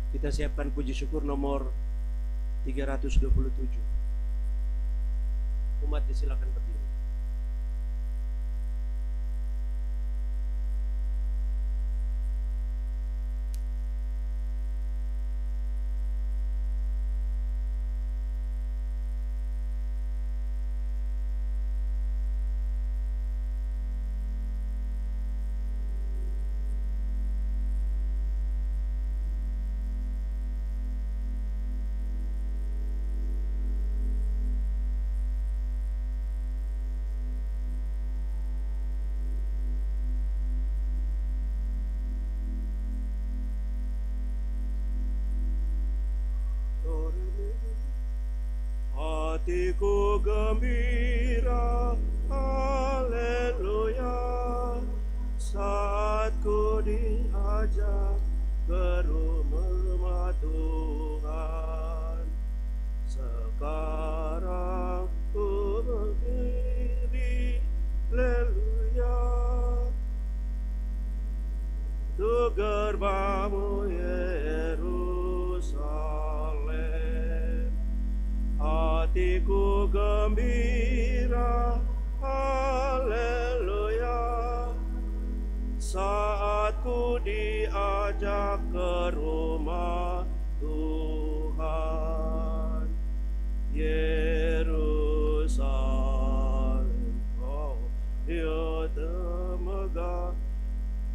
Kita siapkan puji syukur nomor 327. Umat disilakan berdiri. Hatiku gembira, haleluya, saat ku diajak ke rumah Tuhan. Sekarang ku berdiri, haleluya, tu gerbangmu Yerusalem. Hatiku gembira, haleluya, saat ku diajak ke rumah Tuhan. Yerusalem, oh dia temegah,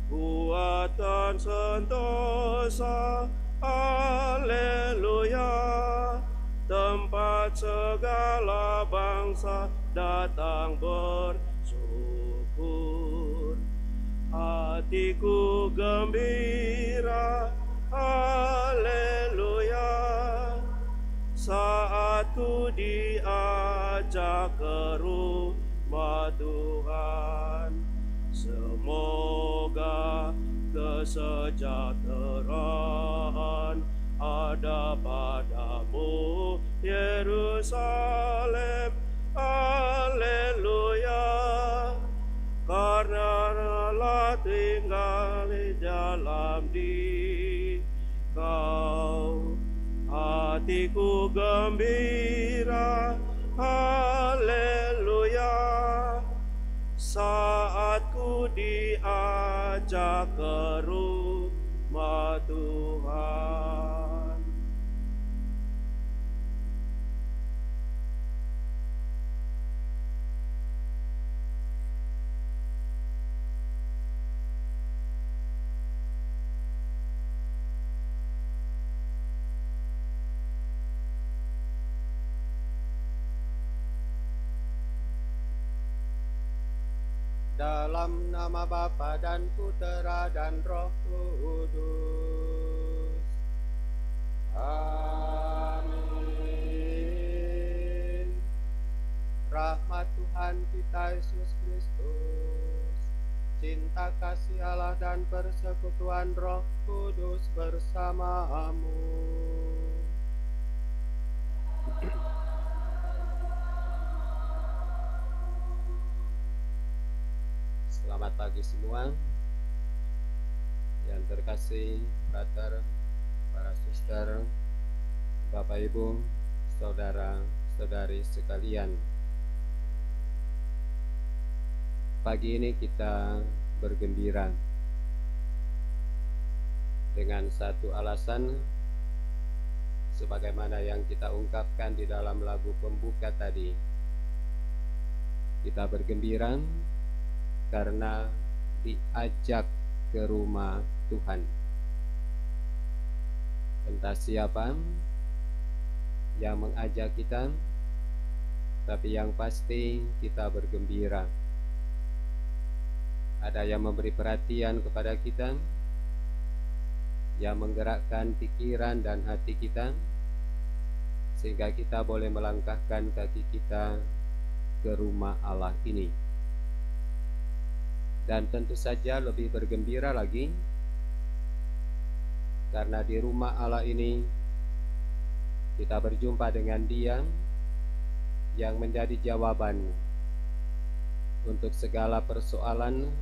buatan sentosa, haleluya, tempat segala bangsa datang bersyukur. Hatiku gembira, haleluya, saat ku diajak ke rumah Tuhan. Semoga kesejahteraan ada padamu, Yerusalem, haleluya, karena Allah tinggal di dalam dikau. Hatiku gembira, haleluya, saat ku diajak ke rumah Tuhan. Dalam nama Bapa dan Putera dan Roh Kudus. Amin. Rahmat Tuhan kita Yesus Kristus, cinta kasih Allah dan persekutuan Roh Kudus bersamamu. Selamat pagi semua yang terkasih, brother, para suster, Bapak Ibu, saudara-saudari sekalian. Pagi ini kita bergembira dengan satu alasan, sebagaimana yang kita ungkapkan di dalam lagu pembuka tadi. Kita bergembira karena diajak ke rumah Tuhan. Entah siapa yang mengajak kita, tapi yang pasti kita bergembira. Ada yang memberi perhatian kepada kita, yang menggerakkan pikiran dan hati kita, sehingga kita boleh melangkahkan kaki kita ke rumah Allah ini. Dan tentu saja lebih bergembira lagi karena di rumah Allah ini kita berjumpa dengan Dia yang menjadi jawaban untuk segala persoalan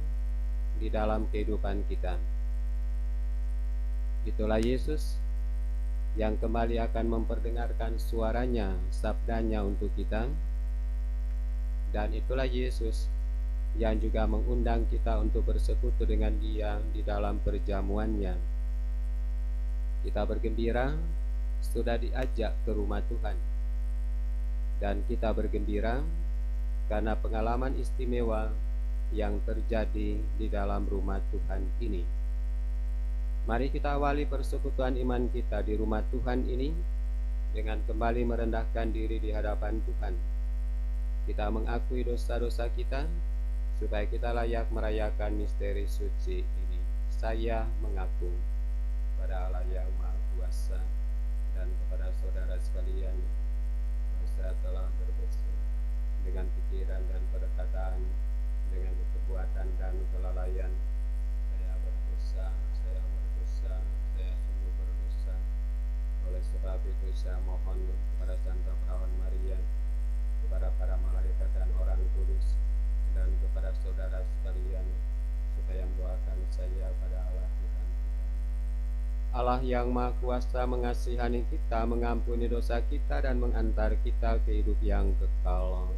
di dalam kehidupan kita. Itulah Yesus yang kembali akan memperdengarkan suaranya, sabdanya untuk kita. Dan itulah Yesus yang juga mengundang kita untuk bersekutu dengan Dia di dalam perjamuannya. Kita bergembira sudah diajak ke rumah Tuhan, dan kita bergembira karena pengalaman istimewa yang terjadi di dalam rumah Tuhan ini. Mari kita awali persekutuan iman kita di rumah Tuhan ini dengan kembali merendahkan diri di hadapan Tuhan. Kita mengakui dosa-dosa kita supaya kita layak merayakan misteri suci ini. Saya mengaku pada Allah yang Maha Kuasa dan kepada saudara sekalian, saya telah berdosa dengan pikiran dan perkataan, dengan perbuatan dan kelalaian. Saya berdosa, saya sungguh berdosa. Oleh sebab itu saya mohon kepada Santa Perawan Maria, kepada para malaikat dan orang kudus, dan kepada saudara sekalian, supaya mendoakan saya pada Allah Tuhan kita. Allah yang Maha Kuasa mengasihani kita, mengampuni dosa kita, dan mengantar kita ke hidup yang kekal.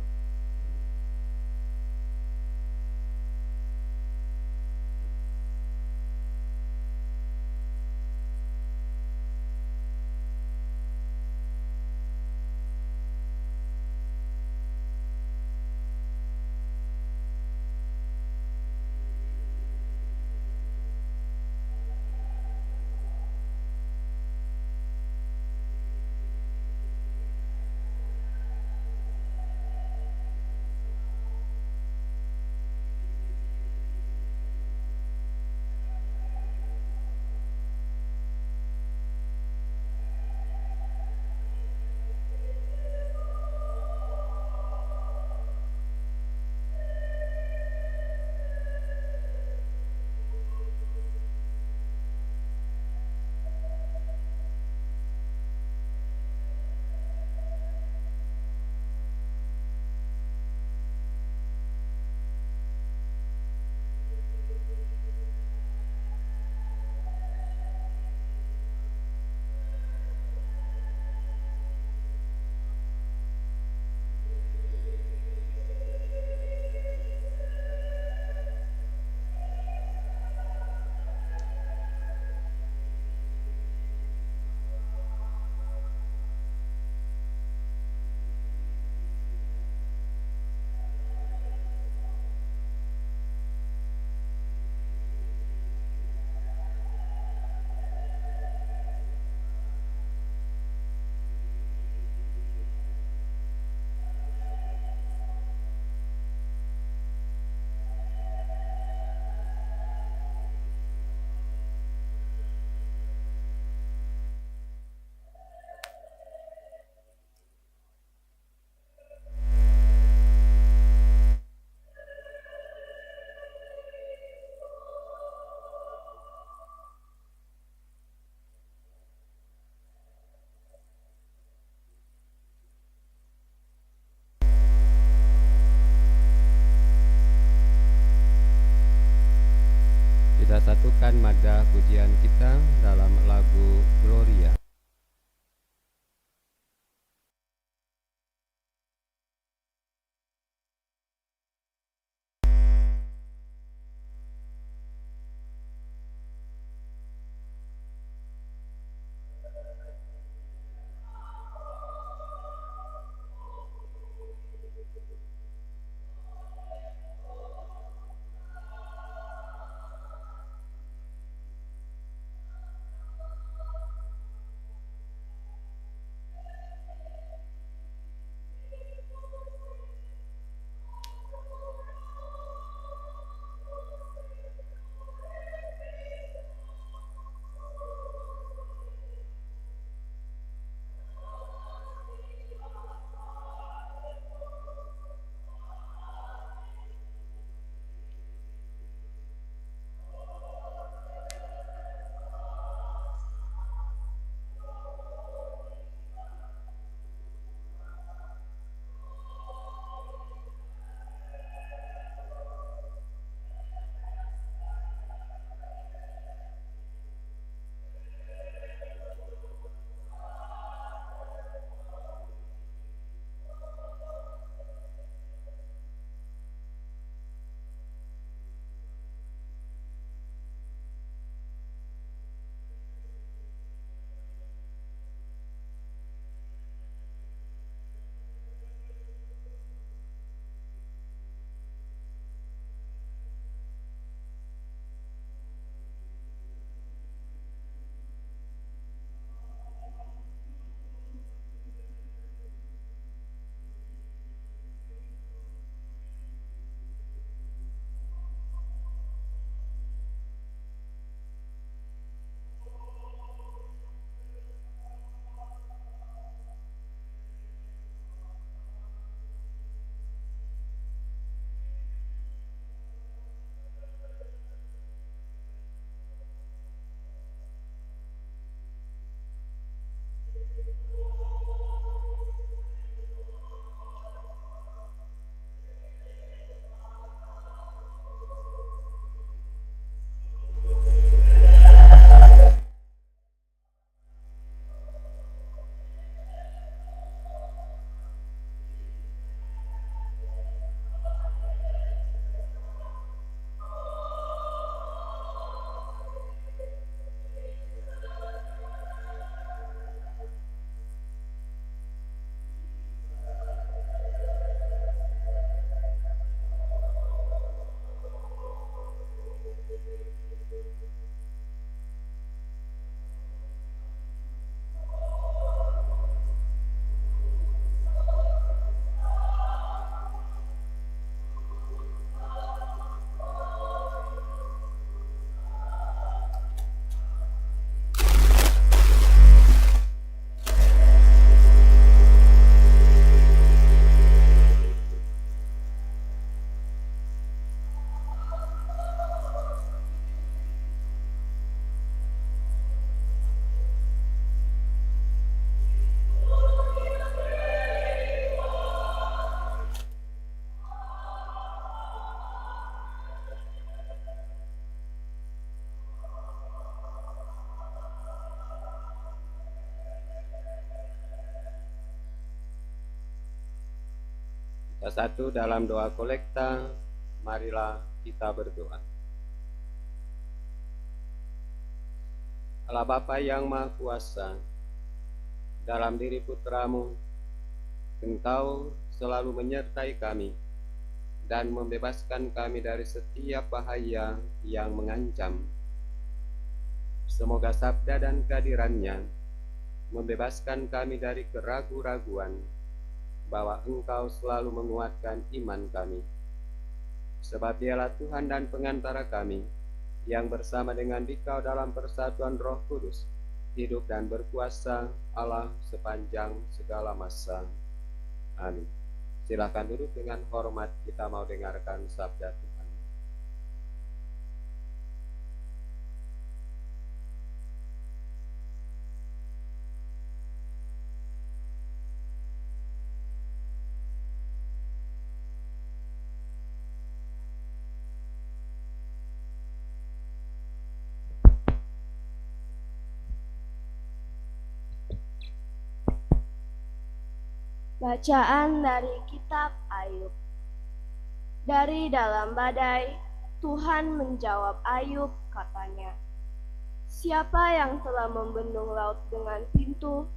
Kita satukan nada pujian kita dalam lagu Gloria. Bersatu dalam doa kolekta, marilah kita berdoa. Allah Bapa yang Maha Kuasa, dalam diri Putramu, Engkau selalu menyertai kami dan membebaskan kami dari setiap bahaya yang mengancam. Semoga sabda dan kehadirannya membebaskan kami dari keraguan-raguan bahwa Engkau selalu menguatkan iman kami. Sebab Dialah Tuhan dan pengantara kami, yang bersama dengan Dikau dalam persatuan Roh Kudus, hidup dan berkuasa Allah sepanjang segala masa. Amin. Silakan duduk dengan hormat, kita mau dengarkan sabda Tuhan. Bacaan dari Kitab Ayub. Dari dalam badai, Tuhan menjawab Ayub, katanya, "Siapa yang telah membendung laut dengan pintu,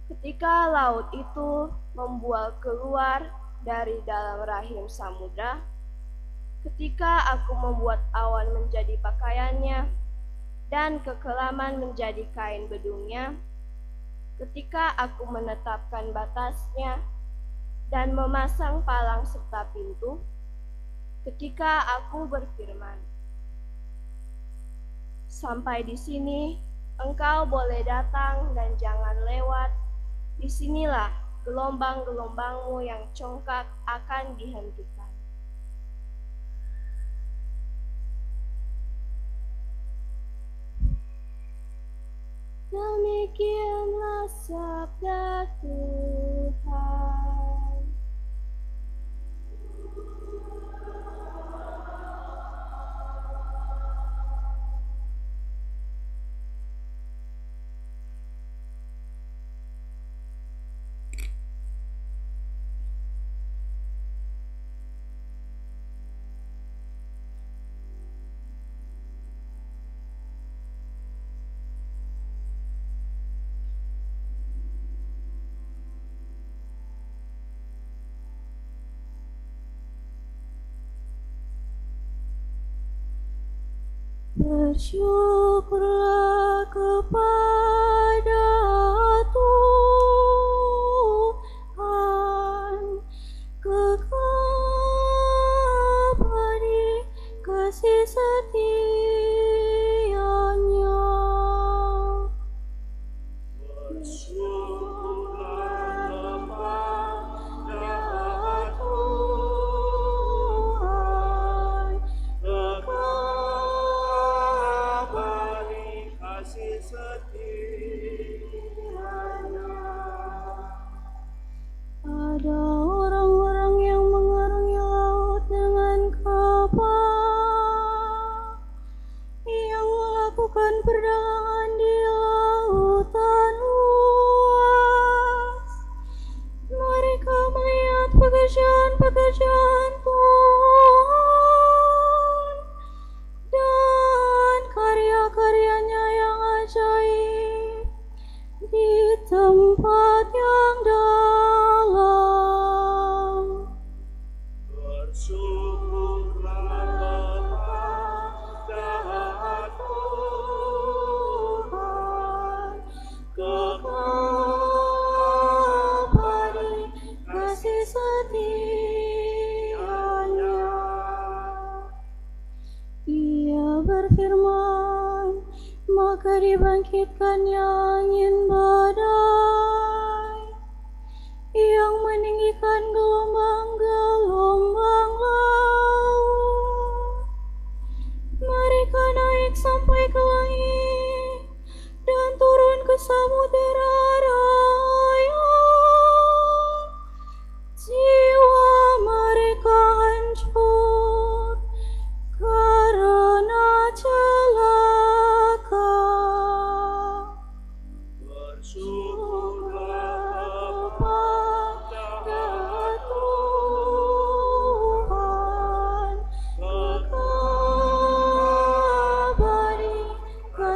ketika laut itu membual keluar dari dalam rahim samudra? Ketika aku membuat awan menjadi pakaiannya, dan kekelaman menjadi kain bedungnya, ketika aku menetapkan batasnya dan memasang palang serta pintu, ketika aku berfirman, sampai di sini engkau boleh datang dan jangan lewat, disinilah gelombang-gelombangmu yang congkak akan dihentikan." Demikianlah sabda Tuhan. Bersyukurlah kepada Tuhan, kekal abadi kasih setia-Nya. Bersyukurlah kepada Tuhan, abadi kasih setia-Nya. ada orang-orang yang mengarungi laut dengan kapal, yang melakukan perdagangan di lautan luas. Mereka melihat pekerjaan-pekerjaan Tuhan dan karya-karyanya yang ajaib di tempat yang dalam. Bersyukurlah kepada Tuhan, Kekal abadi kasih setia-Nya. Ia berfirman, maka dibangkitkannya angin badai, yang meninggikan gelombang-gelombang laut. Mereka naik sampai ke langit dan turun ke samudera raya. Jiwa mereka hancur karena celaka. bersyukurlah Kepada kepada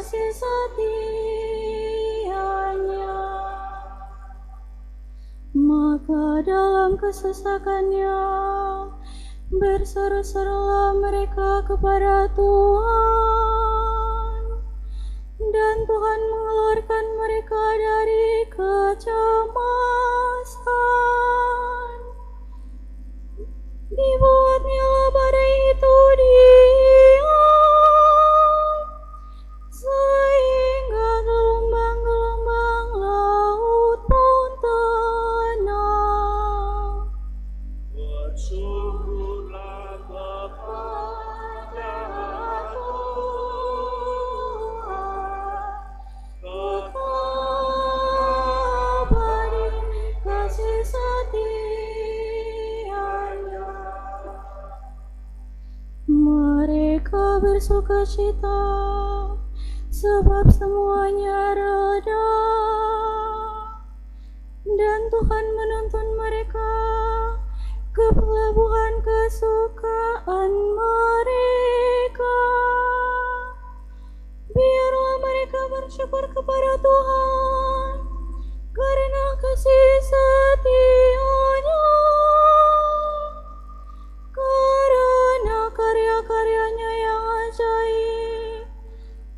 kasih setianya. Maka dalam kesesakannya berseru-serulah mereka kepada Tuhan, dan Tuhan mengeluarkan mereka dari kecemasan. Dibuatnya badai itu diam, sehingga gelombang-gelombang laut pun tenang. Bersyukurlah kepada Tuhan, Abadi kasih setianya. Mereka bersukacita sebab semuanya reda, dan Tuhan menuntun mereka ke pelabuhan kesukaan mereka. Biarlah mereka bersyukur kepada Tuhan karena kasih setianya, karena karya-karyanya yang ajaib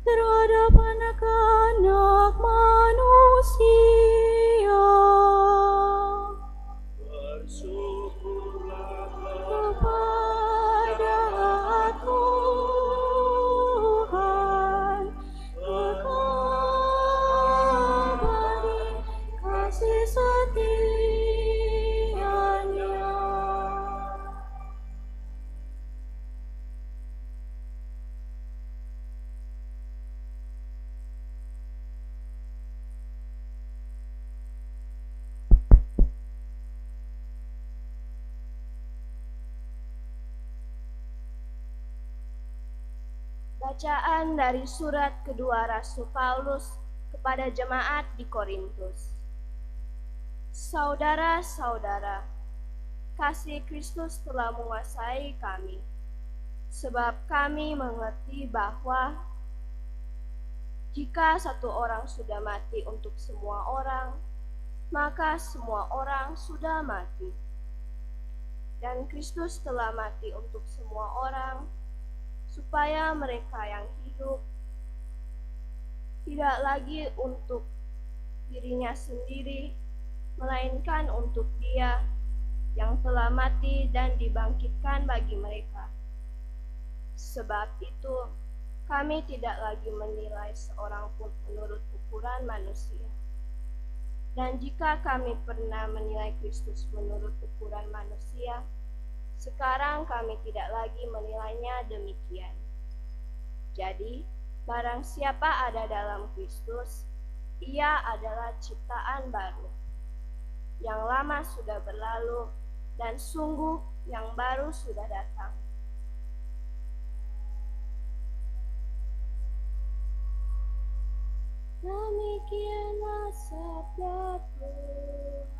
terhadap anak-anak manusia. bersyukurlah Kepada Tuhan, abadi kasih setianya. Bacaan dari surat kedua Rasul Paulus kepada jemaat di Korintus. Saudara-saudara, kasih Kristus telah menguasai kami, sebab kami mengerti bahwa jika satu orang sudah mati untuk semua orang, maka semua orang sudah mati. Dan Kristus telah mati untuk semua orang, supaya mereka yang hidup tidak lagi untuk dirinya sendiri, melainkan untuk Dia yang telah mati dan dibangkitkan bagi mereka. Sebab itu, kami tidak lagi menilai seorang pun menurut ukuran manusia. Dan jika kami pernah menilai Kristus menurut ukuran manusia, sekarang kami tidak lagi menilainya demikian. Jadi, barang siapa ada dalam Kristus, ia adalah ciptaan baru. Yang lama sudah berlalu, dan sungguh yang baru sudah datang. Demikianlah sabda Tuhan.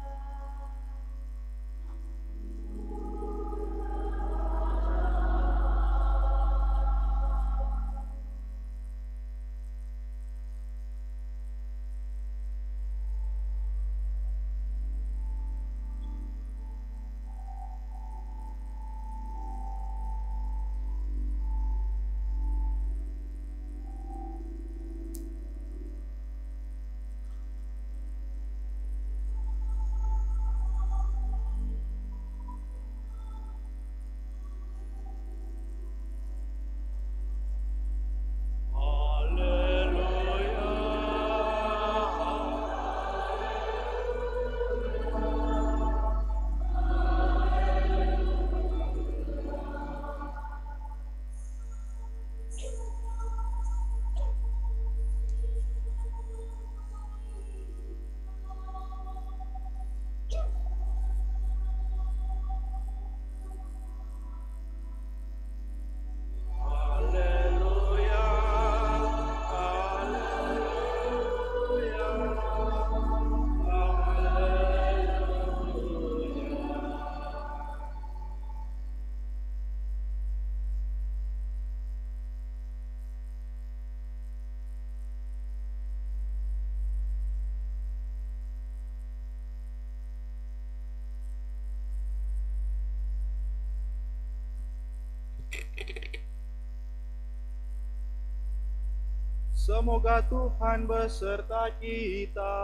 Semoga Tuhan beserta kita.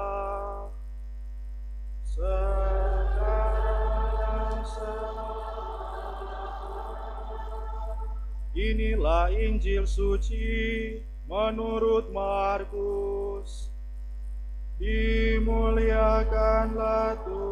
Sekarang inilah Injil suci menurut Markus. Dimuliakanlah Tuhan.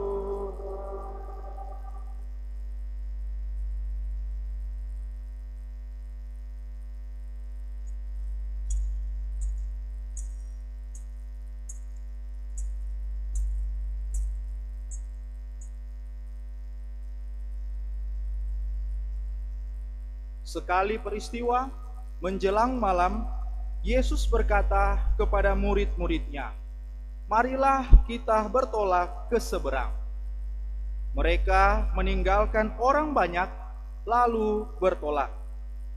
Sekali peristiwa, menjelang malam, Yesus berkata kepada murid-muridnya, "Marilah kita bertolak ke seberang." Mereka meninggalkan orang banyak, lalu bertolak,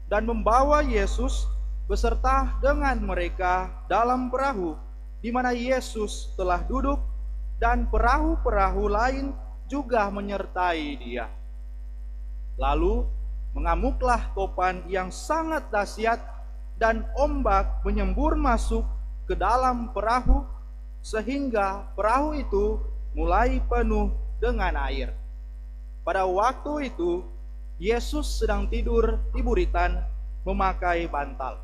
dan membawa Yesus beserta dengan mereka dalam perahu, di mana Yesus telah duduk, dan perahu-perahu lain juga menyertai Dia. Lalu mengamuklah topan yang sangat dahsyat, dan ombak menyembur masuk ke dalam perahu, sehingga perahu itu mulai penuh dengan air. Pada waktu itu, Yesus sedang tidur di buritan memakai bantal.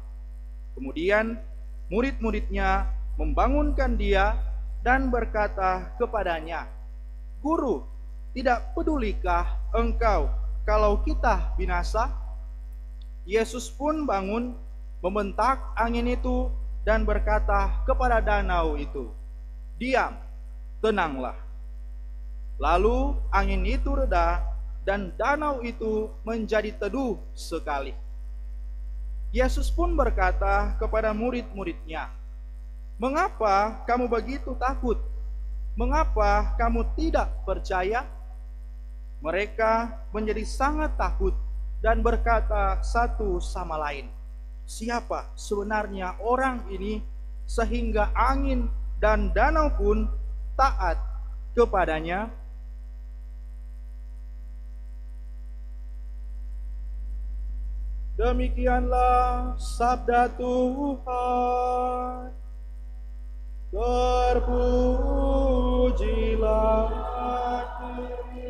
Kemudian murid-muridnya membangunkan Dia dan berkata kepadanya, "Guru, tidak pedulikah engkau kalau kita binasa?" Yesus pun bangun, membentak angin itu, dan berkata kepada danau itu, "Diam, tenanglah." Lalu angin itu reda, dan danau itu menjadi teduh sekali. Yesus pun berkata kepada murid-muridnya, "Mengapa kamu begitu takut? Mengapa kamu tidak percaya?" Mereka menjadi sangat takut dan berkata satu sama lain, "Siapa sebenarnya orang ini sehingga angin dan danau pun taat kepadanya?" Demikianlah sabda Tuhan. Terpujilah Kristus.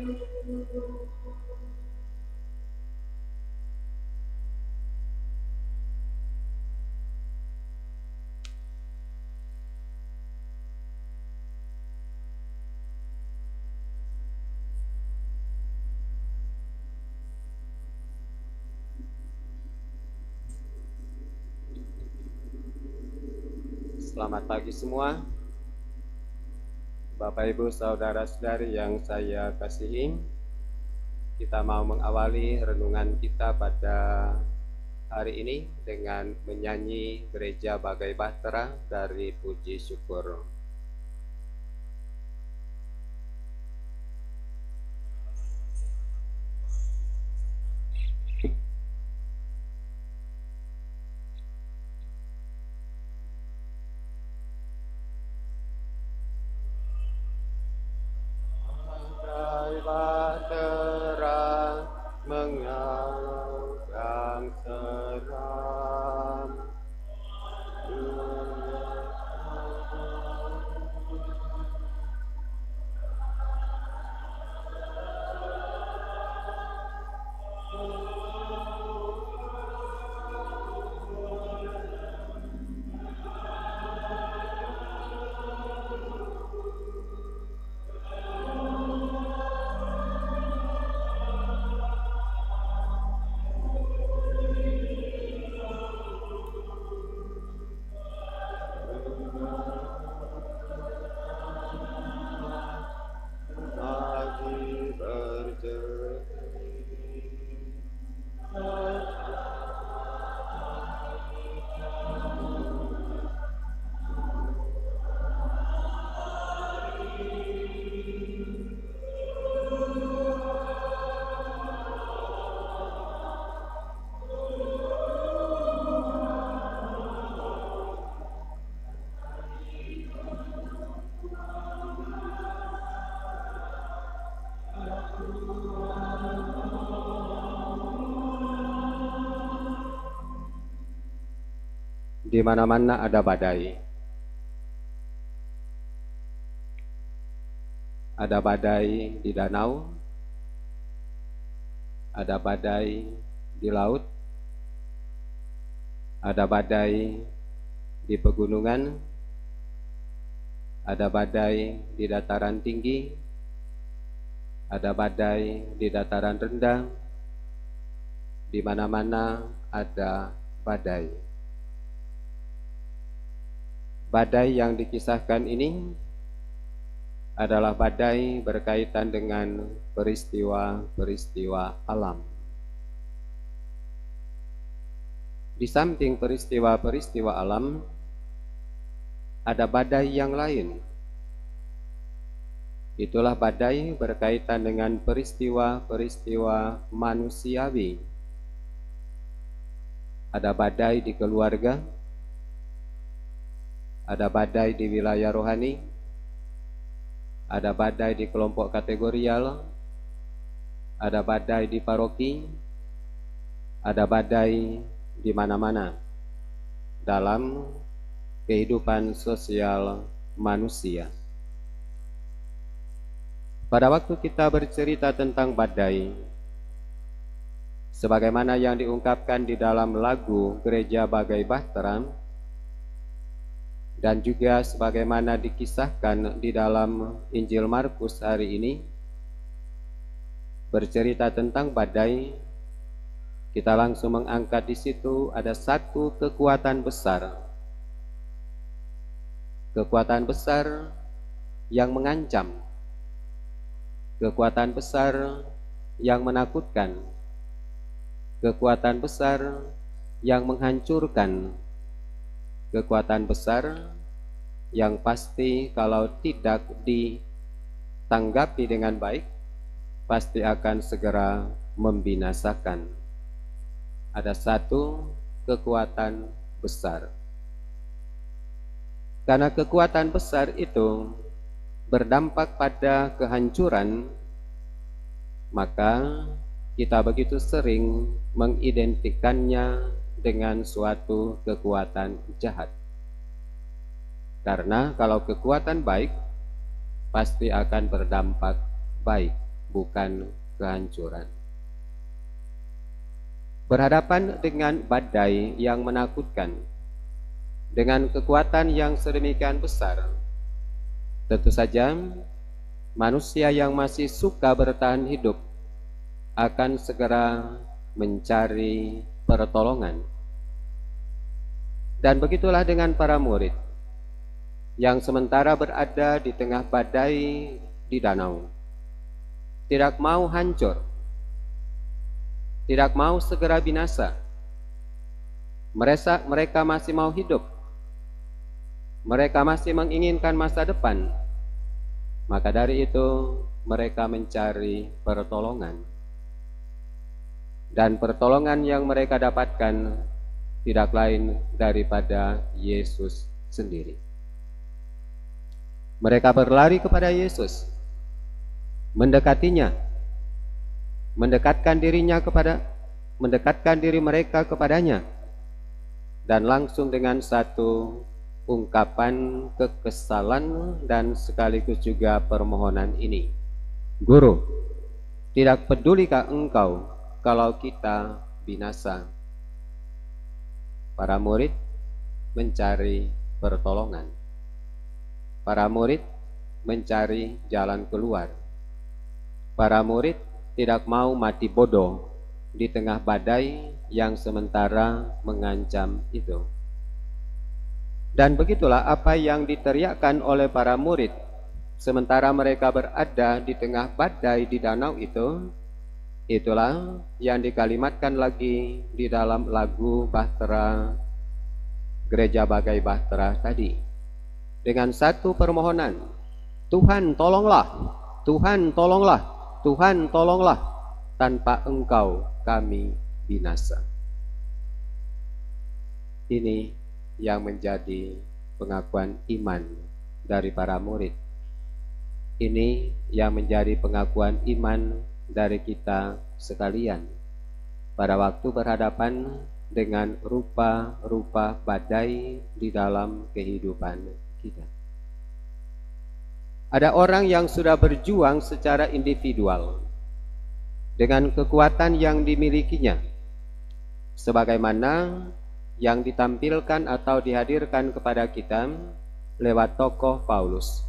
Selamat pagi semua. Bapak Ibu saudara-saudari yang saya kasihi, kita mau mengawali renungan kita pada hari ini dengan menyanyi Gereja Bagai Bahtera dari Puji Syukur. Bahtera mengangkang seram, Di mana-mana ada badai. Ada badai di danau, ada badai di laut, ada badai di pegunungan, ada badai di dataran tinggi, ada badai di dataran rendah. Di mana-mana ada badai. Badai yang dikisahkan ini adalah badai berkaitan dengan peristiwa-peristiwa alam. Di samping peristiwa-peristiwa alam, ada badai yang lain. Itulah badai berkaitan dengan peristiwa-peristiwa manusiawi. Ada badai di keluarga, ada badai di wilayah rohani, ada badai di kelompok kategorial, ada badai di paroki, ada badai di mana-mana dalam kehidupan sosial manusia. Pada waktu kita bercerita tentang badai, sebagaimana yang diungkapkan di dalam lagu Gereja Bagai Bahtera, dan juga sebagaimana dikisahkan di dalam Injil Markus hari ini, bercerita tentang badai, kita langsung mengangkat di situ ada satu kekuatan besar. Kekuatan besar yang mengancam, kekuatan besar yang menakutkan, kekuatan besar yang menghancurkan, kekuatan besar yang pasti kalau tidak ditanggapi dengan baik, pasti akan segera membinasakan. Ada satu kekuatan besar. Karena kekuatan besar itu berdampak pada kehancuran, maka kita begitu sering mengidentikannya dengan suatu kekuatan jahat. Karena kalau kekuatan baik, pasti akan berdampak baik, bukan kehancuran. Berhadapan dengan badai yang menakutkan, dengan kekuatan yang sedemikian besar, tentu saja manusia yang masih suka bertahan hidup akan segera mencari pertolongan. Dan begitulah dengan para murid yang sementara berada di tengah badai di danau, tidak mau hancur, tidak mau segera binasa. Mereka masih mau hidup, mereka masih menginginkan masa depan. Maka dari itu mereka mencari pertolongan, dan pertolongan yang mereka dapatkan tidak lain daripada Yesus sendiri. Mereka berlari kepada Yesus, mendekatinya, mendekatkan diri mereka kepadanya, dan langsung dengan satu ungkapan kekesalan dan sekaligus juga permohonan ini, Guru, tidak pedulikah engkau kalau kita binasa? Para murid mencari pertolongan. Para murid mencari jalan keluar. Para murid tidak mau mati bodoh di tengah badai yang sementara mengancam itu. Dan begitulah apa yang diteriakkan oleh para murid sementara mereka berada di tengah badai di danau itu. Itulah yang dikalimatkan lagi di dalam lagu Bahtera, Gereja Bagai Bahtera tadi, dengan satu permohonan, Tuhan tolonglah, Tuhan tolonglah, Tuhan tolonglah, tanpa engkau kami binasa. Ini yang menjadi pengakuan iman dari para murid. Ini yang menjadi pengakuan iman dari kita sekalian pada waktu berhadapan dengan rupa-rupa badai di dalam kehidupan kita. Ada orang yang sudah berjuang secara individual dengan kekuatan yang dimilikinya, sebagaimana yang ditampilkan atau dihadirkan kepada kita lewat tokoh Paulus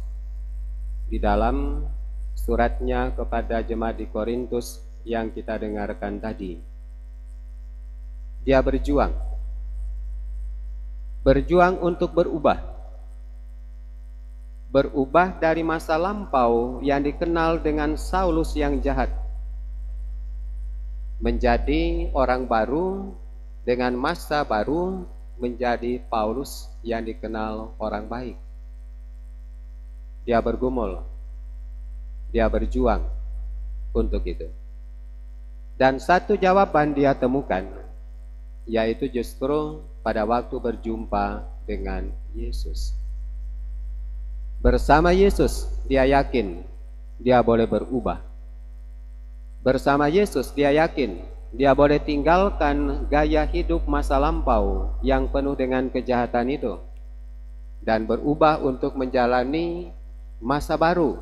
di dalam suratnya kepada jemaat di Korintus yang kita dengarkan tadi. Dia berjuang untuk berubah dari masa lampau yang dikenal dengan Saulus yang jahat, menjadi orang baru dengan masa baru, menjadi Paulus yang dikenal orang baik. Dia bergumul, dia berjuang untuk itu. Dan satu jawaban dia temukan, yaitu justru pada waktu berjumpa dengan Yesus. Bersama Yesus dia yakin dia boleh berubah. Bersama Yesus dia yakin dia boleh tinggalkan gaya hidup masa lampau yang penuh dengan kejahatan itu dan berubah untuk menjalani masa baru,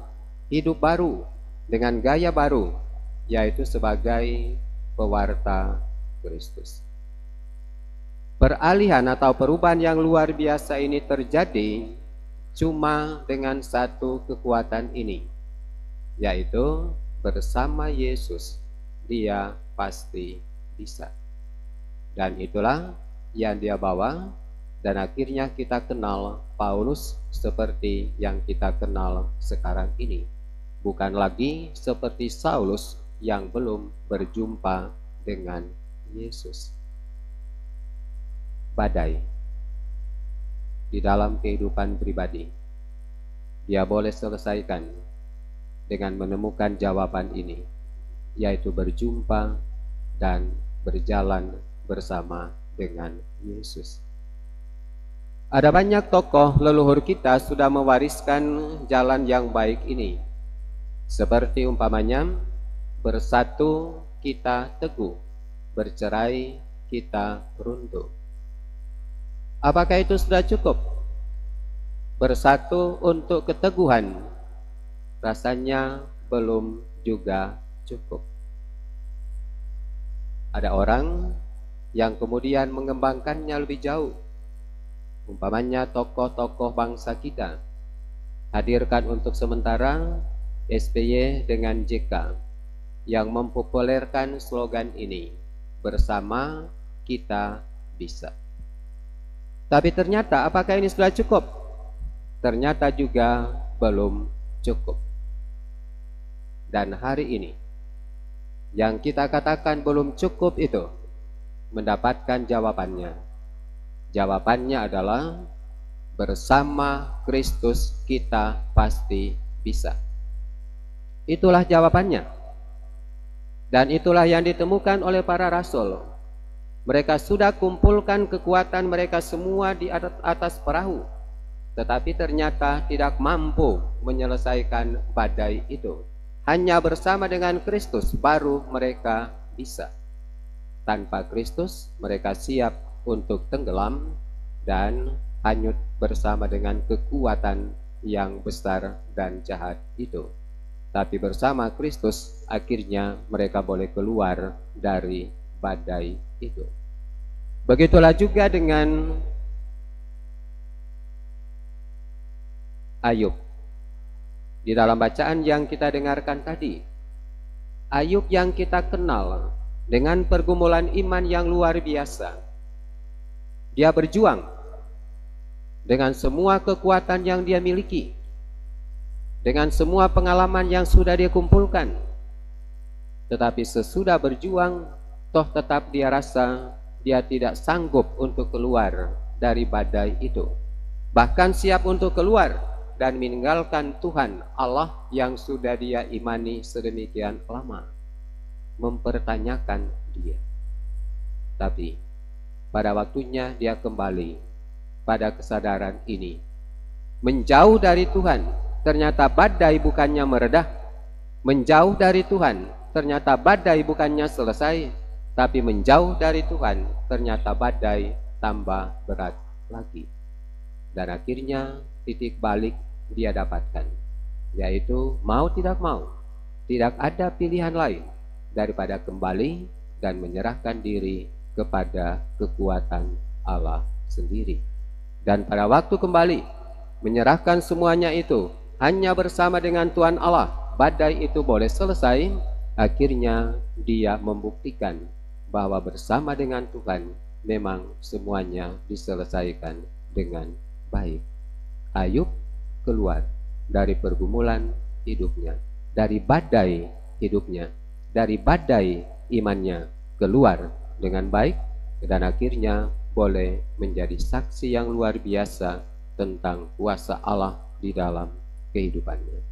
hidup baru dengan gaya baru, yaitu sebagai pewarta Kristus. Peralihan atau perubahan yang luar biasa ini terjadi cuma dengan satu kekuatan ini, yaitu bersama Yesus dia pasti bisa. Dan itulah yang dia bawa, dan akhirnya kita kenal Paulus seperti yang kita kenal sekarang ini. Bukan lagi seperti Saulus yang belum berjumpa dengan Yesus. Badai di dalam kehidupan pribadi dia boleh selesaikan dengan menemukan jawaban ini, yaitu berjumpa dan berjalan bersama dengan Yesus. Ada banyak tokoh leluhur kita sudah mewariskan jalan yang baik ini, seperti umpamanya, bersatu kita teguh, bercerai kita runtuh. Apakah itu sudah cukup? Bersatu untuk keteguhan rasanya belum juga cukup. Ada orang yang kemudian mengembangkannya lebih jauh. Umpamanya tokoh-tokoh bangsa kita, hadirkan untuk sementara SBY dengan JK yang mempopulerkan slogan ini, bersama kita bisa. Tapi ternyata apakah ini sudah cukup? Ternyata juga belum cukup. Dan hari ini yang kita katakan belum cukup itu mendapatkan jawabannya. Jawabannya adalah bersama Kristus kita pasti bisa. Itulah jawabannya. Dan itulah yang ditemukan oleh para rasul. Mereka sudah kumpulkan kekuatan mereka semua di atas perahu, tetapi ternyata tidak mampu menyelesaikan badai itu. Hanya bersama dengan Kristus baru mereka bisa. Tanpa Kristus mereka siap untuk tenggelam dan hanyut bersama dengan kekuatan yang besar dan jahat itu. Tapi bersama Kristus akhirnya mereka boleh keluar dari badai itu. Begitulah juga dengan Ayub. Di dalam bacaan yang kita dengarkan tadi, Ayub yang kita kenal dengan pergumulan iman yang luar biasa. Dia berjuang dengan semua kekuatan yang dia miliki, dengan semua pengalaman yang sudah dia kumpulkan. Tetapi sesudah berjuang, toh tetap dia rasa dia tidak sanggup untuk keluar dari badai itu. Bahkan siap untuk keluar dan meninggalkan Tuhan Allah yang sudah dia imani sedemikian lama, mempertanyakan dia. Tapi pada waktunya dia kembali pada kesadaran ini. Menjauh dari Tuhan, ternyata badai bukannya meredah. Menjauh dari Tuhan, ternyata badai bukannya selesai. tapi menjauh dari Tuhan, ternyata badai tambah berat lagi. Dan akhirnya titik balik dia dapatkan, yaitu mau tidak mau, tidak ada pilihan lain daripada kembali dan menyerahkan diri kepada kekuatan Allah sendiri. Dan pada waktu kembali menyerahkan semuanya itu hanya bersama dengan Tuhan Allah, badai itu boleh selesai. Akhirnya dia membuktikan bahwa bersama dengan Tuhan memang semuanya diselesaikan dengan baik. Ayub keluar dari pergumulan hidupnya, dari badai hidupnya, dari badai imannya, keluar dengan baik, dan akhirnya boleh menjadi saksi yang luar biasa tentang kuasa Allah di dalam kehidupannya.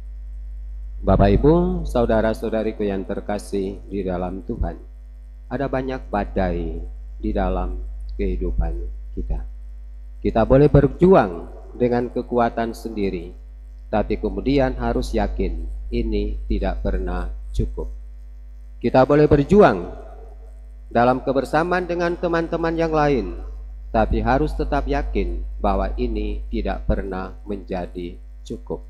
Bapak Ibu, saudara-saudariku yang terkasih di dalam Tuhan, ada banyak badai di dalam kehidupan kita. Kita boleh berjuang dengan kekuatan sendiri, tapi kemudian harus yakin ini tidak pernah cukup. Kita boleh berjuang dalam kebersamaan dengan teman-teman yang lain, tapi harus tetap yakin bahwa ini tidak pernah menjadi cukup.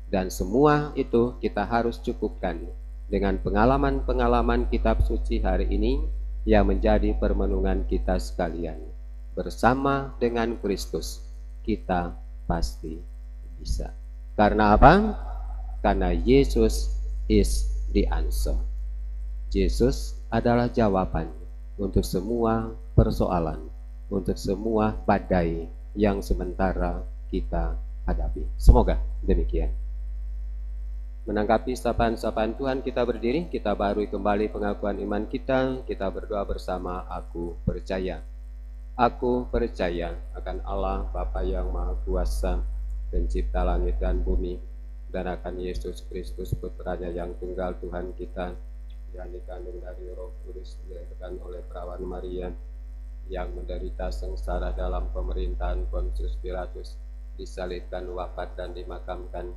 Dan semua itu kita harus cukupkan dengan pengalaman-pengalaman kitab suci hari ini yang menjadi permenungan kita sekalian. Bersama dengan Kristus kita pasti bisa. Karena apa? Karena Yesus is the answer. Yesus adalah jawaban untuk semua persoalan, untuk semua badai yang sementara kita hadapi. Semoga demikian. Menanggapi sapaan-sapaan Tuhan, kita berdiri, kita barui kembali pengakuan iman kita berdoa bersama. Aku percaya. Aku percaya akan Allah Bapa yang Maha Kuasa, pencipta langit dan bumi, dan akan Yesus Kristus Putranya yang tunggal Tuhan kita, yang dikandung dari Roh Kudus, dilahirkan oleh perawan Maria, yang menderita sengsara dalam pemerintahan Pontius Pilatus, disalibkan, wafat dan dimakamkan,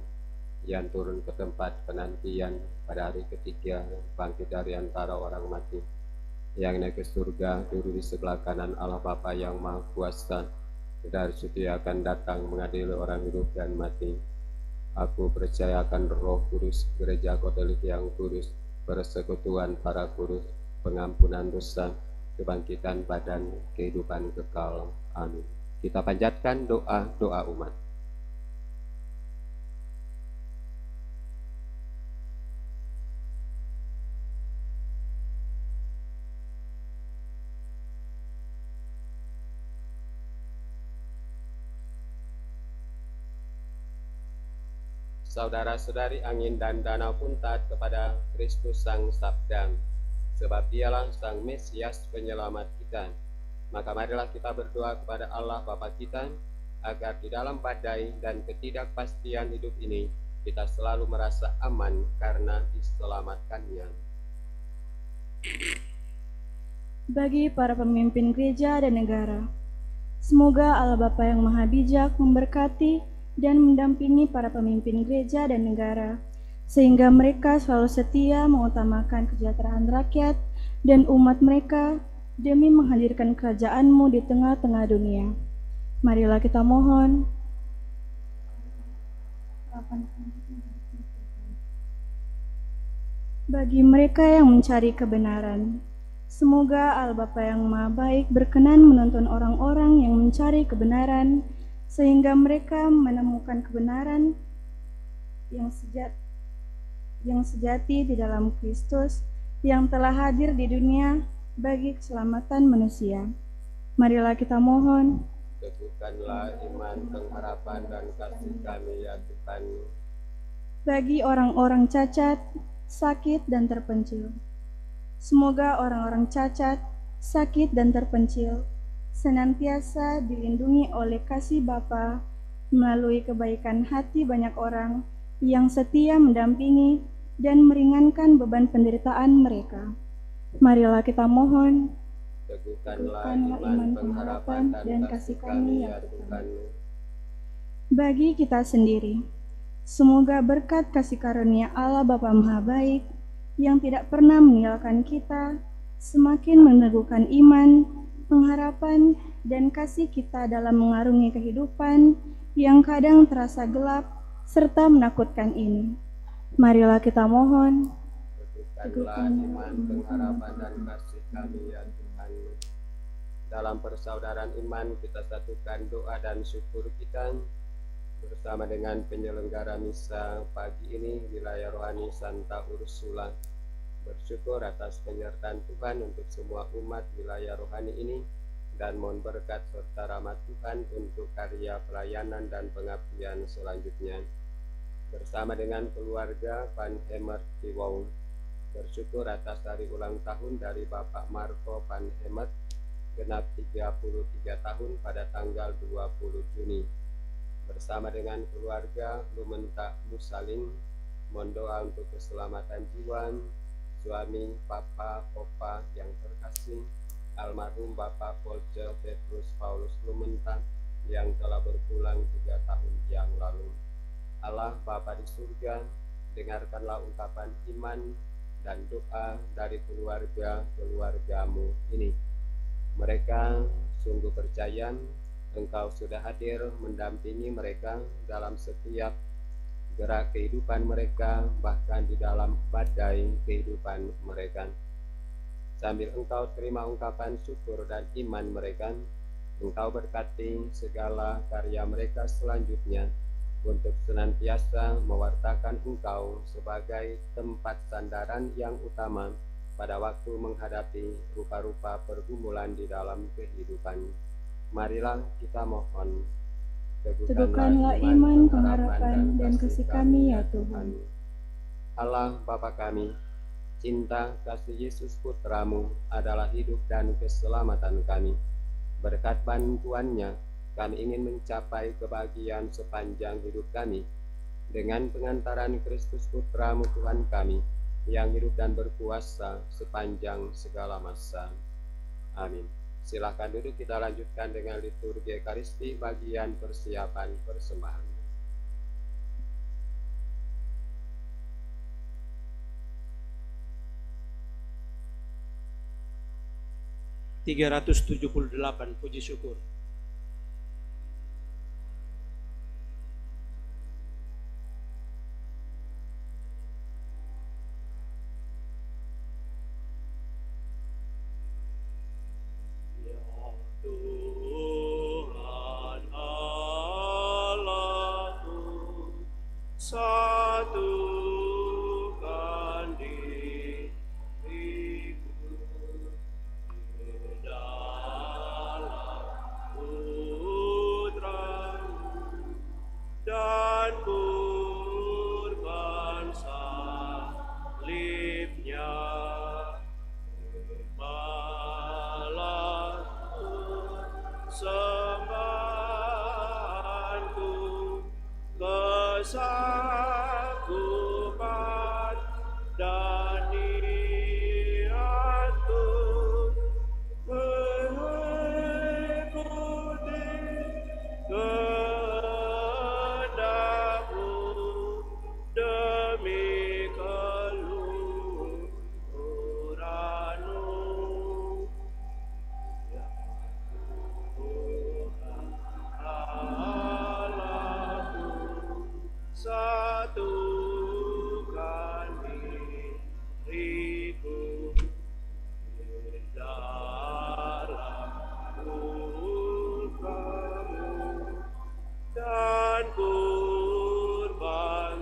yang turun ke tempat penantian pada hari ketiga, bangkit dari antara orang mati, yang naik ke surga, duduk di sebelah kanan Allah Bapa yang Maha Kuasa, dari situ akan datang mengadili orang hidup dan mati. Aku percaya akan Roh Kudus, gereja Katolik yang kudus, persekutuan para kudus, pengampunan dosa, kebangkitan badan, kehidupan kekal. Amin. Kita panjatkan doa umat. Saudara-saudari, angin dan danau pun taat kepada Kristus Sang Sabda, sebab Dialah Sang Mesias penyelamat kita. Maka marilah kita berdoa kepada Allah Bapa kita, agar di dalam badai dan ketidakpastian hidup ini, kita selalu merasa aman karena diselamatkannya. Bagi para pemimpin gereja dan negara, semoga Allah Bapa yang Maha Bijak memberkati dan mendampingi para pemimpin gereja dan negara, sehingga mereka selalu setia mengutamakan kesejahteraan rakyat dan umat mereka demi menghadirkan kerajaan-Mu di tengah-tengah dunia. Marilah kita mohon. Bagi mereka yang mencari kebenaran, semoga Allah Bapa yang Maha Baik berkenan menuntun orang-orang yang mencari kebenaran, sehingga mereka menemukan kebenaran yang sejati di dalam Kristus yang telah hadir di dunia bagi keselamatan manusia. Marilah kita mohon. Teguhkanlah iman, pengharapan, dan kasih kami ya Tuhan. Bagi orang-orang cacat, sakit, dan terpencil, semoga orang-orang cacat, sakit, dan terpencil senantiasa dilindungi oleh kasih Bapa melalui kebaikan hati banyak orang yang setia mendampingi dan meringankan beban penderitaan mereka. Marilah kita mohon. Teguhkanlah iman, pengharapan, dan kasih kami ya Tuhan. Bagi kita sendiri, semoga berkat kasih karunia Allah Bapa Maha Baik yang tidak pernah meninggalkan kita, semakin meneguhkan iman, pengharapan, dan kasih kita dalam mengarungi kehidupan yang kadang terasa gelap serta menakutkan ini. Marilah kita mohon. Teguhkanlah iman, pengharapan, dan kasih kami ya Tuhan. Dalam persaudaraan iman kita satukan doa dan syukur kita bersama dengan penyelenggara misa pagi ini wilayah rohani Santa Ursula. Bersyukur atas penyertaan Tuhan untuk semua umat wilayah rohani ini dan mohon berkat serta rahmat Tuhan untuk karya pelayanan dan pengabdian selanjutnya. Bersama dengan keluarga Van Hemert Kiwong, bersyukur atas hari ulang tahun dari Bapak Marco Van Hemert genap 33 tahun pada tanggal 20 Juni. Bersama dengan keluarga Lumenta Musaling, mohon doa untuk keselamatan jiwa suami Papa Opa yang terkasih, almarhum Bapak Polce Petrus Paulus Lumenta yang telah berpulang 3 tahun yang lalu. Allah Bapa di surga, dengarkanlah ungkapan iman dan doa dari keluarga-keluargamu ini. Mereka sungguh percaya Engkau sudah hadir mendampingi mereka dalam setiap gerak kehidupan mereka, bahkan di dalam badai kehidupan mereka. Sambil Engkau terima ungkapan syukur dan iman mereka, Engkau berkati segala karya mereka selanjutnya untuk senantiasa mewartakan Engkau sebagai tempat sandaran yang utama pada waktu menghadapi rupa-rupa pergumulan di dalam kehidupan. Marilah kita mohon. Teguhkanlah iman, pengharapan, dan kasih kami ya Tuhan. Allah Bapa kami, cinta kasih Yesus Putramu adalah hidup dan keselamatan kami. Berkat bantuannya, kami ingin mencapai kebahagiaan sepanjang hidup kami. Dengan pengantaran Kristus Putramu Tuhan kami, yang hidup dan berkuasa sepanjang segala masa. Amin. Silakan duduk, kita lanjutkan dengan liturgi Ekaristi bagian persiapan persembahan. Puji syukur. Satukan diriku di dalam Putra-Mu dan kurban salibnya. Terimalah sembahanku, kesakupan dan niatku mengikuti kehendak-Mu demi keluhuran-Mu. Ya Tuhan Allahku, satukan diriku di dalam Putra-Mu dan kurban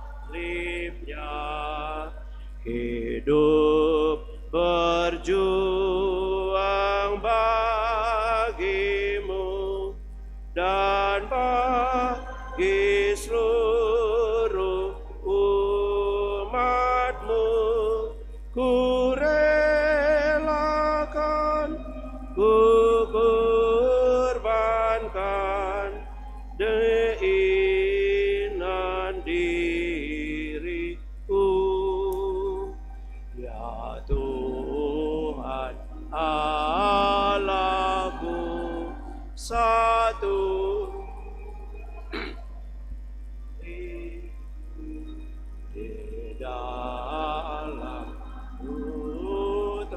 salibnya. Hidup berjuang bagi-Mu dan bagi seluruh umat-Mu. Ku relakan, ku kurbankan keinginan diriku. Ya Tuhan Allahku, satu di dalam Putra-Mu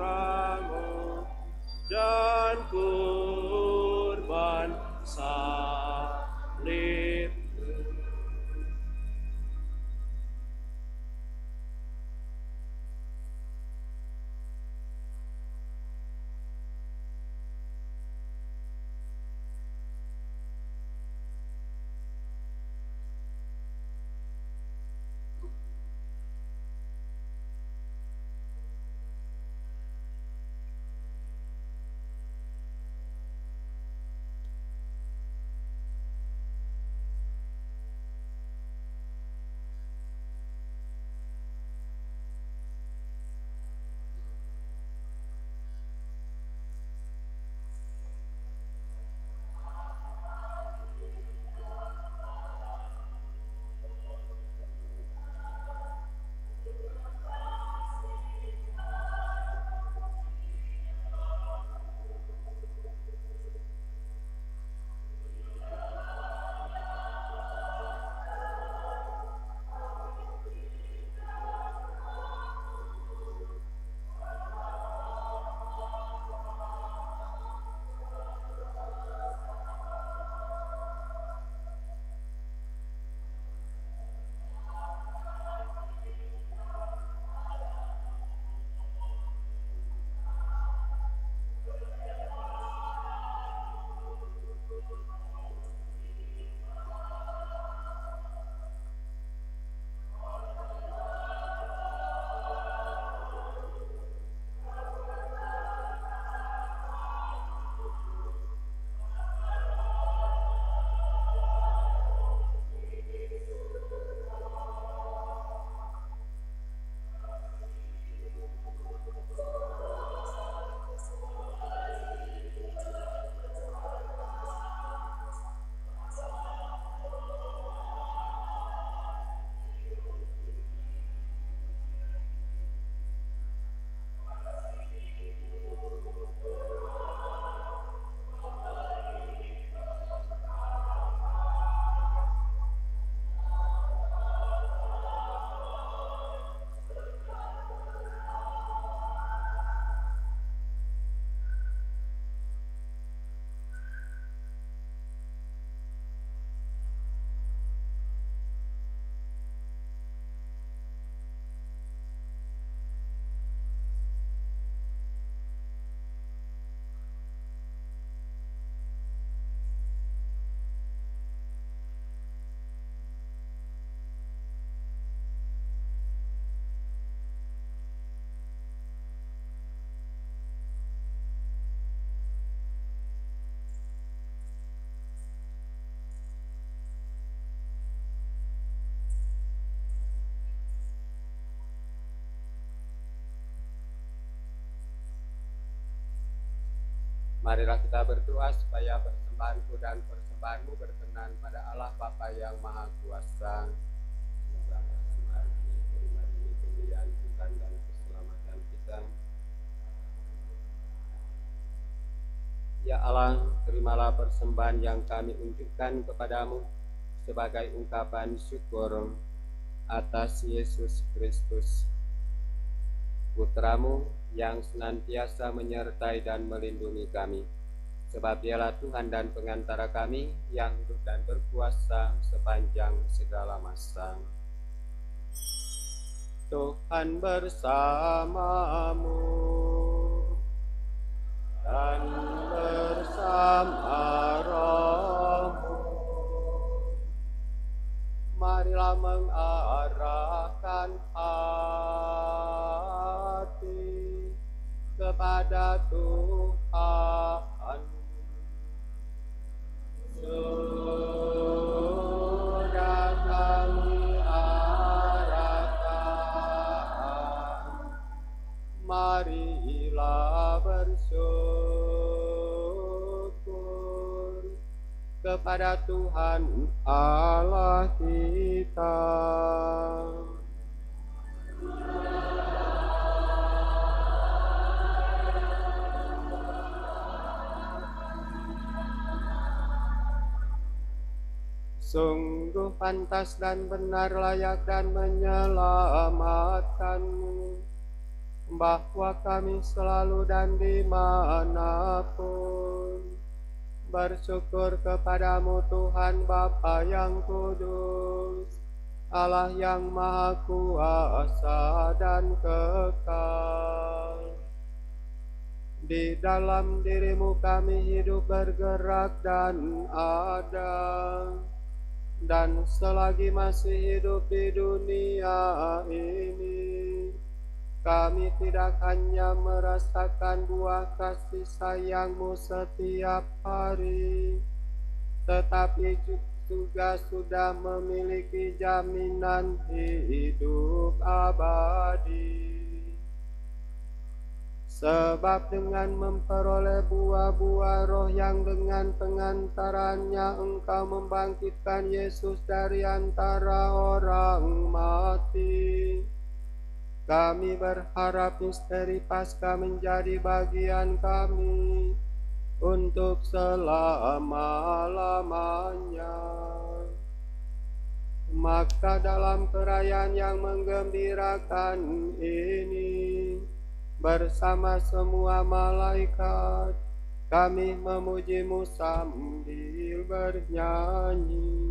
Marilah kita berdoa supaya persembahanku dan persembahanmu berkenan pada Allah Bapa yang Maha Kuasa. Semoga persembahan ini terima demi kemuliaan Tuhan dan keselamatan kita. Ya Allah, terimalah persembahan yang kami unjukkan kepadamu sebagai ungkapan syukur atas Yesus Kristus, Putramu yang senantiasa menyertai dan melindungi kami. Sebab Dialah Tuhan dan pengantara kami yang hidup dan berkuasa sepanjang segala masa. Tuhan bersamamu dan bersama rohmu. Marilah mengarahkan hati kepada Tuhan. Sudah kami arahkan, marilah bersyukur kepada Tuhan Allah kita. Sungguh pantas dan benar, layak dan menyelamatkanmu, bahwa kami selalu dan dimanapun bersyukur kepadamu Tuhan Bapa yang kudus, Allah yang Maha Kuasa dan kekal. Di dalam dirimu kami hidup, bergerak dan ada, dan selagi masih hidup di dunia ini, kami tidak hanya merasakan buah kasih sayang-Mu setiap hari, tetapi juga sudah memiliki jaminan hidup abadi. Sebab dengan memperoleh buah-buah roh yang dengan pengantarannya Engkau membangkitkan Yesus dari antara orang mati, kami berharap misteri Paskah menjadi bagian kami untuk selama-lamanya. Maka dalam perayaan yang menggembirakan ini, bersama semua malaikat, kami memuji-Mu sambil bernyanyi.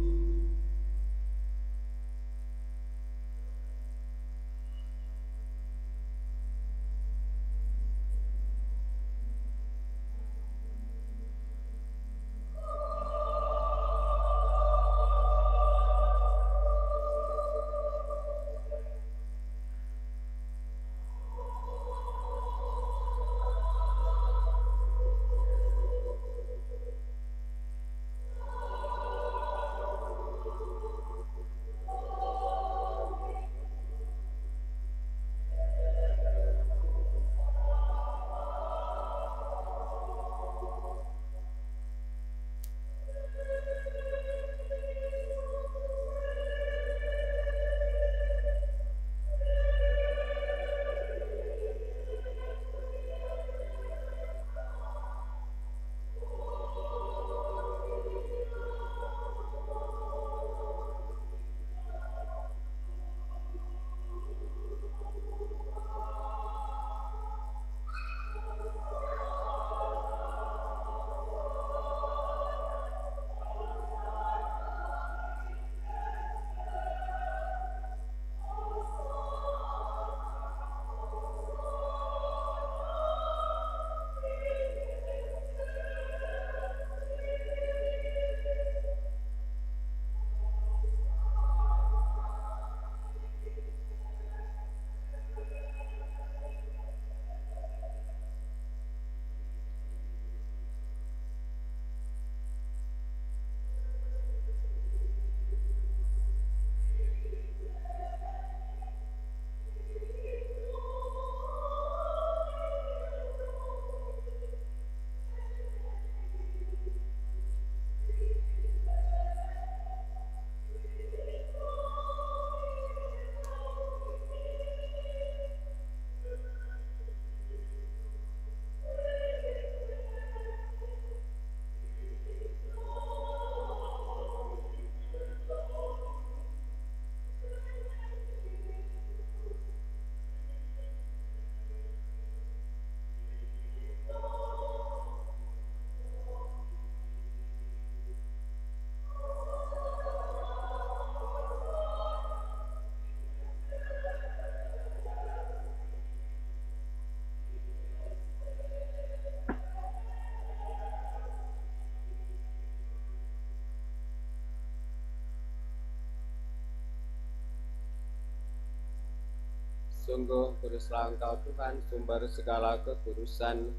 Sungguh kuduslah Engkau Tuhan, sumber segala kekudusan.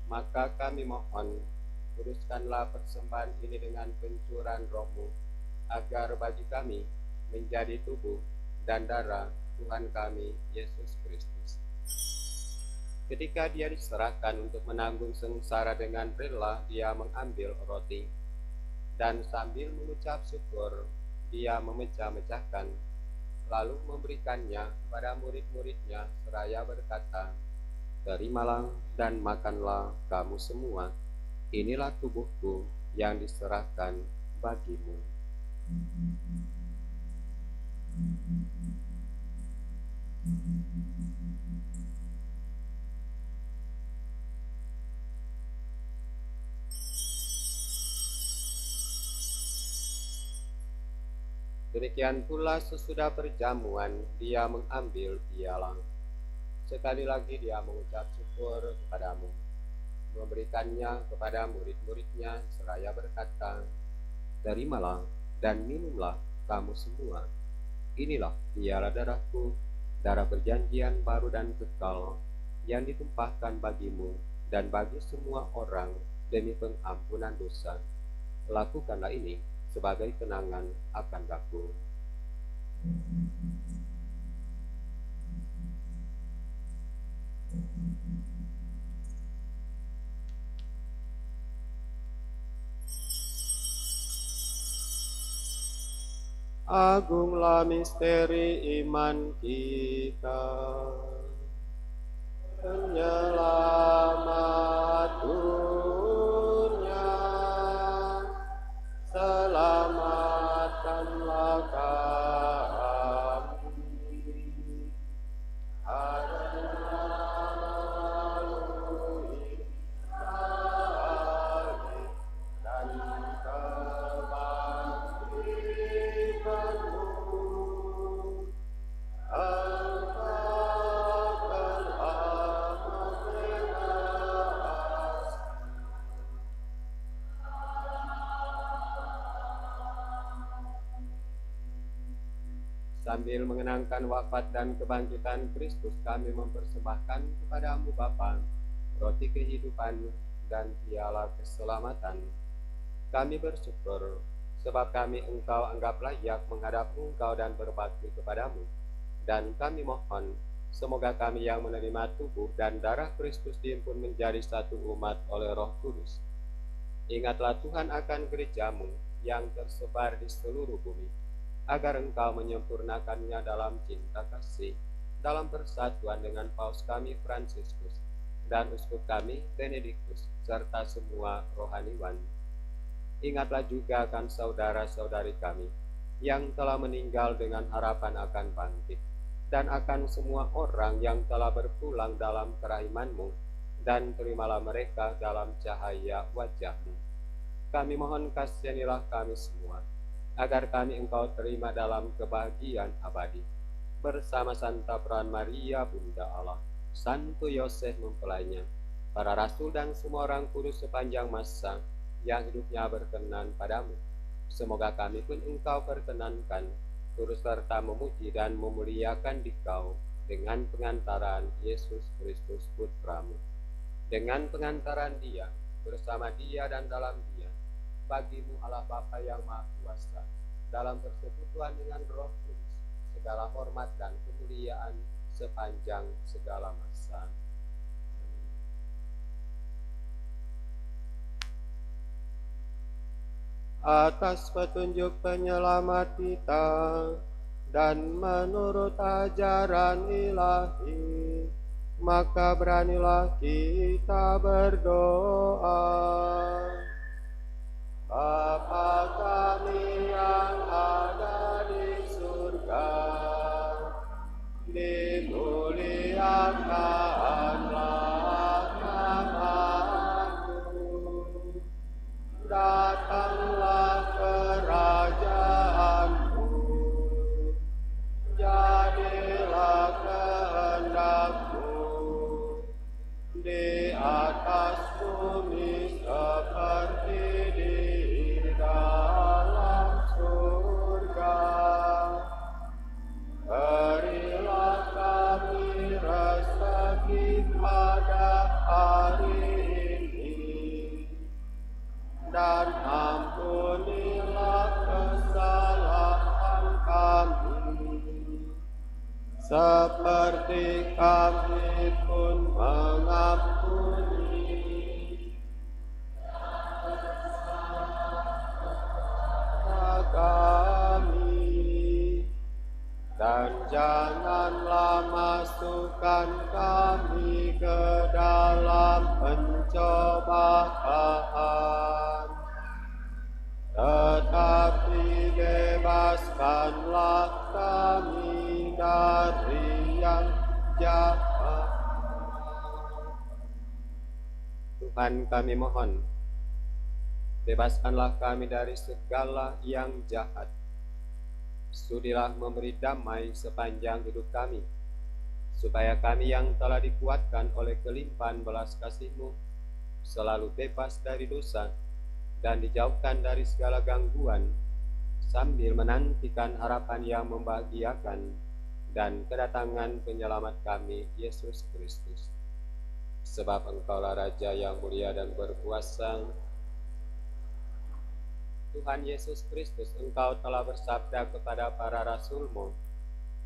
Maka kami mohon, kuduskanlah persembahan ini dengan pencurahan Roh-Mu, agar bagi kami menjadi tubuh dan darah Tuhan kami, Yesus Kristus. Ketika Dia diserahkan untuk menanggung sengsara dengan rela, Dia mengambil roti, dan sambil mengucap syukur, Dia memecah-mecahkan, lalu memberikannya kepada murid-muridnya seraya berkata, "Terimalah dan makanlah kamu semua, inilah tubuhku yang diserahkan bagimu." Demikian pula sesudah perjamuan, Dia mengambil piala. Sekali lagi Dia mengucap syukur kepadamu, memberikannya kepada murid-muridnya seraya berkata, "Terimalah dan minumlah kamu semua, inilah piala darahku, darah perjanjian baru dan kekal, yang ditumpahkan bagimu dan bagi semua orang demi pengampunan dosa. Lakukanlah ini sebagai kenangan akan aku." Agunglah misteri iman kita, penyelamat dunia, selamatkanlah kami, melalui salib dan kebangkitan-Mu, Engkau telah membebaskan. Sambil mengenangkan wafat dan kebangkitan Kristus, kami mempersembahkan kepadamu Bapa, roti kehidupan dan piala keselamatan. Kami bersyukur, sebab kami Engkau anggap layak menghadap Engkau dan berbakti kepadamu. Dan kami mohon, semoga kami yang menerima tubuh dan darah Kristus dihimpun menjadi satu umat oleh Roh Kudus. Ingatlah Tuhan akan gereja-Mu yang tersebar di seluruh bumi, agar Engkau menyempurnakannya dalam cinta kasih, dalam persatuan dengan Paus kami Fransiskus dan Uskup kami Benediktus, serta semua rohaniwan. Ingatlah juga akan saudara-saudari kami yang telah meninggal dengan harapan akan bangkit, dan akan semua orang yang telah berpulang dalam kerahiman-Mu, dan terimalah mereka dalam cahaya wajah-Mu. Kami mohon kasihanilah kami semua, agar kami Engkau terima dalam kebahagiaan abadi, bersama Santa Peran Maria Bunda Allah, Santo Yosef mempelainya, para rasul dan semua orang kudus sepanjang masa yang hidupnya berkenan padamu. Semoga kami pun Engkau perkenankan, turut serta memuji dan memuliakan Dikau dengan pengantaran Yesus Kristus Putramu. Dengan pengantaran Dia, bersama Dia dan dalam Dia, bagimu Allah Bapa yang Maha Kuasa, dalam persekutuan dengan Roh Kudus, segala hormat dan kemuliaan sepanjang segala masa. Atas petunjuk penyelamat kita dan menurut ajaran ilahi, maka beranilah kita berdoa. Bapa kami yang ada di surga, dimuliakanlah nama-Mu, datanglah kerajaan-Mu, jadilah kehendak-Mu di atas bumi seperti di dalam. seperti kami pun mengampuni kami, dan janganlah masukkan kami ke dalam pencobaan, tetapi bebaskanlah kami dari yang jahat. Tuhan, kami mohon, bebaskanlah kami dari segala yang jahat. Sudilah memberi damai sepanjang hidup kami, supaya kami yang telah dikuatkan oleh kelimpahan belas kasih-Mu selalu bebas dari dosa dan dijauhkan dari segala gangguan, sambil menantikan harapan yang membahagiakan dan kedatangan penyelamat kami, Yesus Kristus. Sebab Engkaulah Raja yang mulia dan berkuasa. Tuhan Yesus Kristus, Engkau telah bersabda kepada para rasul-Mu,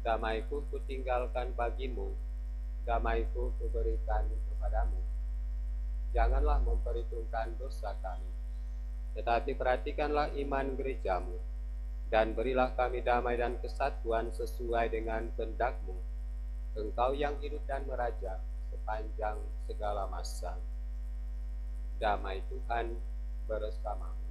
damai-Ku kutinggalkan bagimu, damai-Ku kuberikan kepadamu. Janganlah memperhitungkan dosa kami, tetapi perhatikanlah iman gereja-Mu, dan berilah kami damai dan kesatuan sesuai dengan kehendak-Mu, Engkau yang hidup dan meraja sepanjang segala masa. Damai Tuhan bersamamu.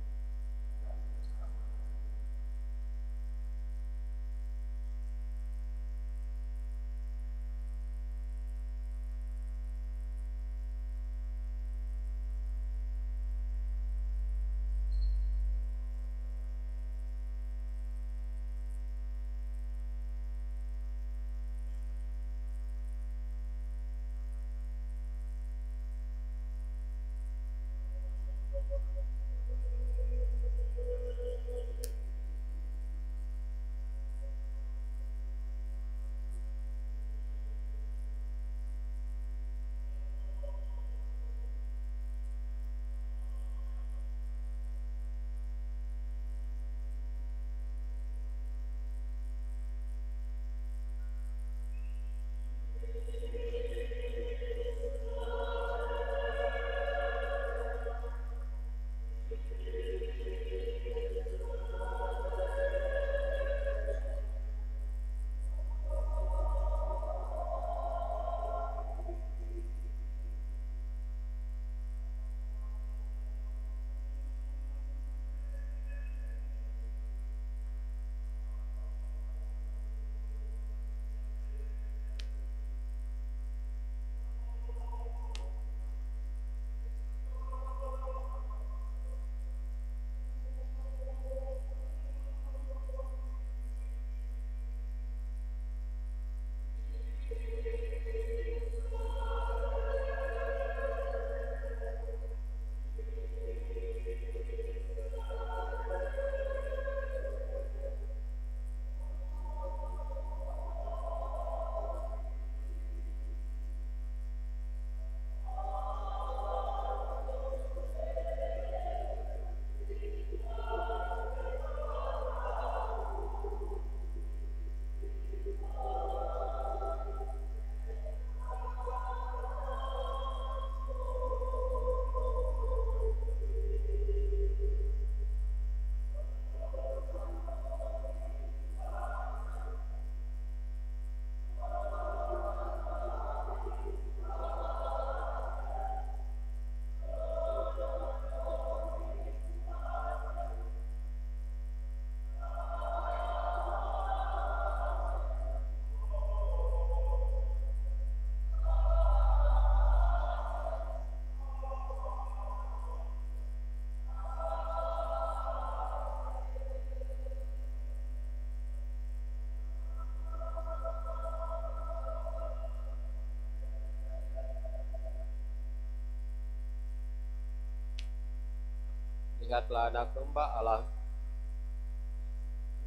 Lihatlah anak domba Allah,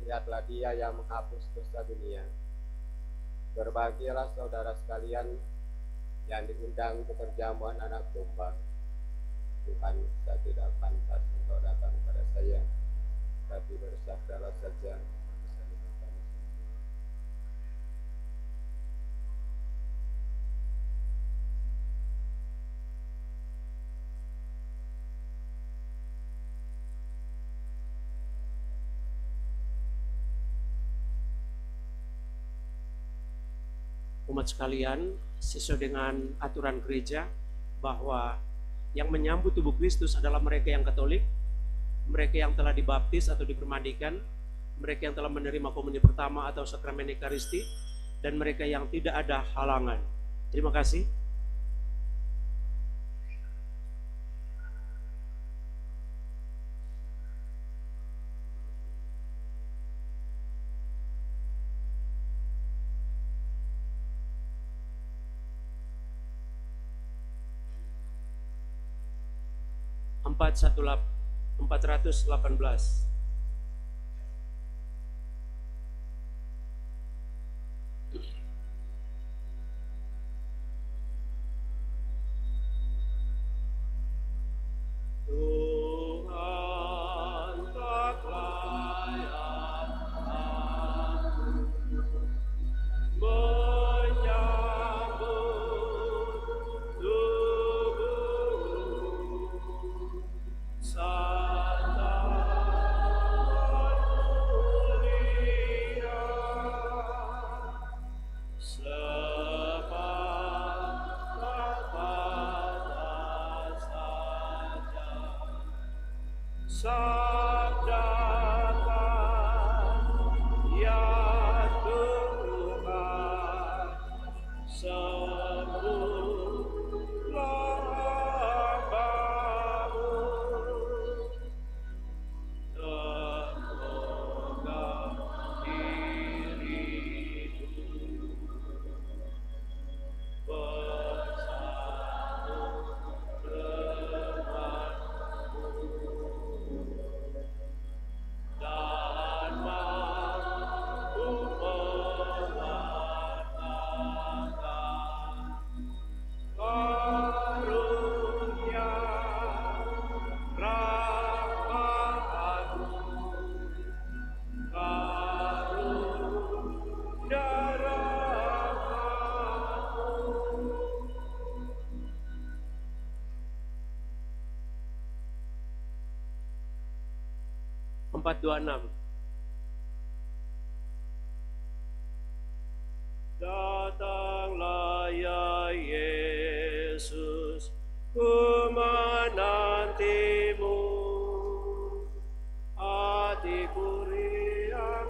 lihatlah Dia yang menghapus dosa dunia. Berbahagialah saudara sekalian yang diundang ke perjamuan anak domba. Tuhan, saya tidak pantas engkau datang kepada saya, tapi bersabdalah saja, saya akan sembuh. umat sekalian, sesuai dengan aturan gereja bahwa yang menyambut tubuh Kristus adalah mereka yang Katolik, mereka yang telah dibaptis atau dipermandikan, mereka yang telah menerima komuni pertama atau sakramen Ekaristi, dan mereka yang tidak ada halangan. Terima kasih. Empat ratus 418. Tuhan tak layak aku menyambut tubuhmu, santapan mulia, sepakat kata saja. Sabdakan ya Tuhan, sembuhlah hamba-Mu. Teguhkan diriku bersatu denganmu, dan mampu mengatakan karunia rahmat-Mu, karunia rahmat-Mu. 426. Datanglah ya Yesus, ku menantimu, hatiku riang.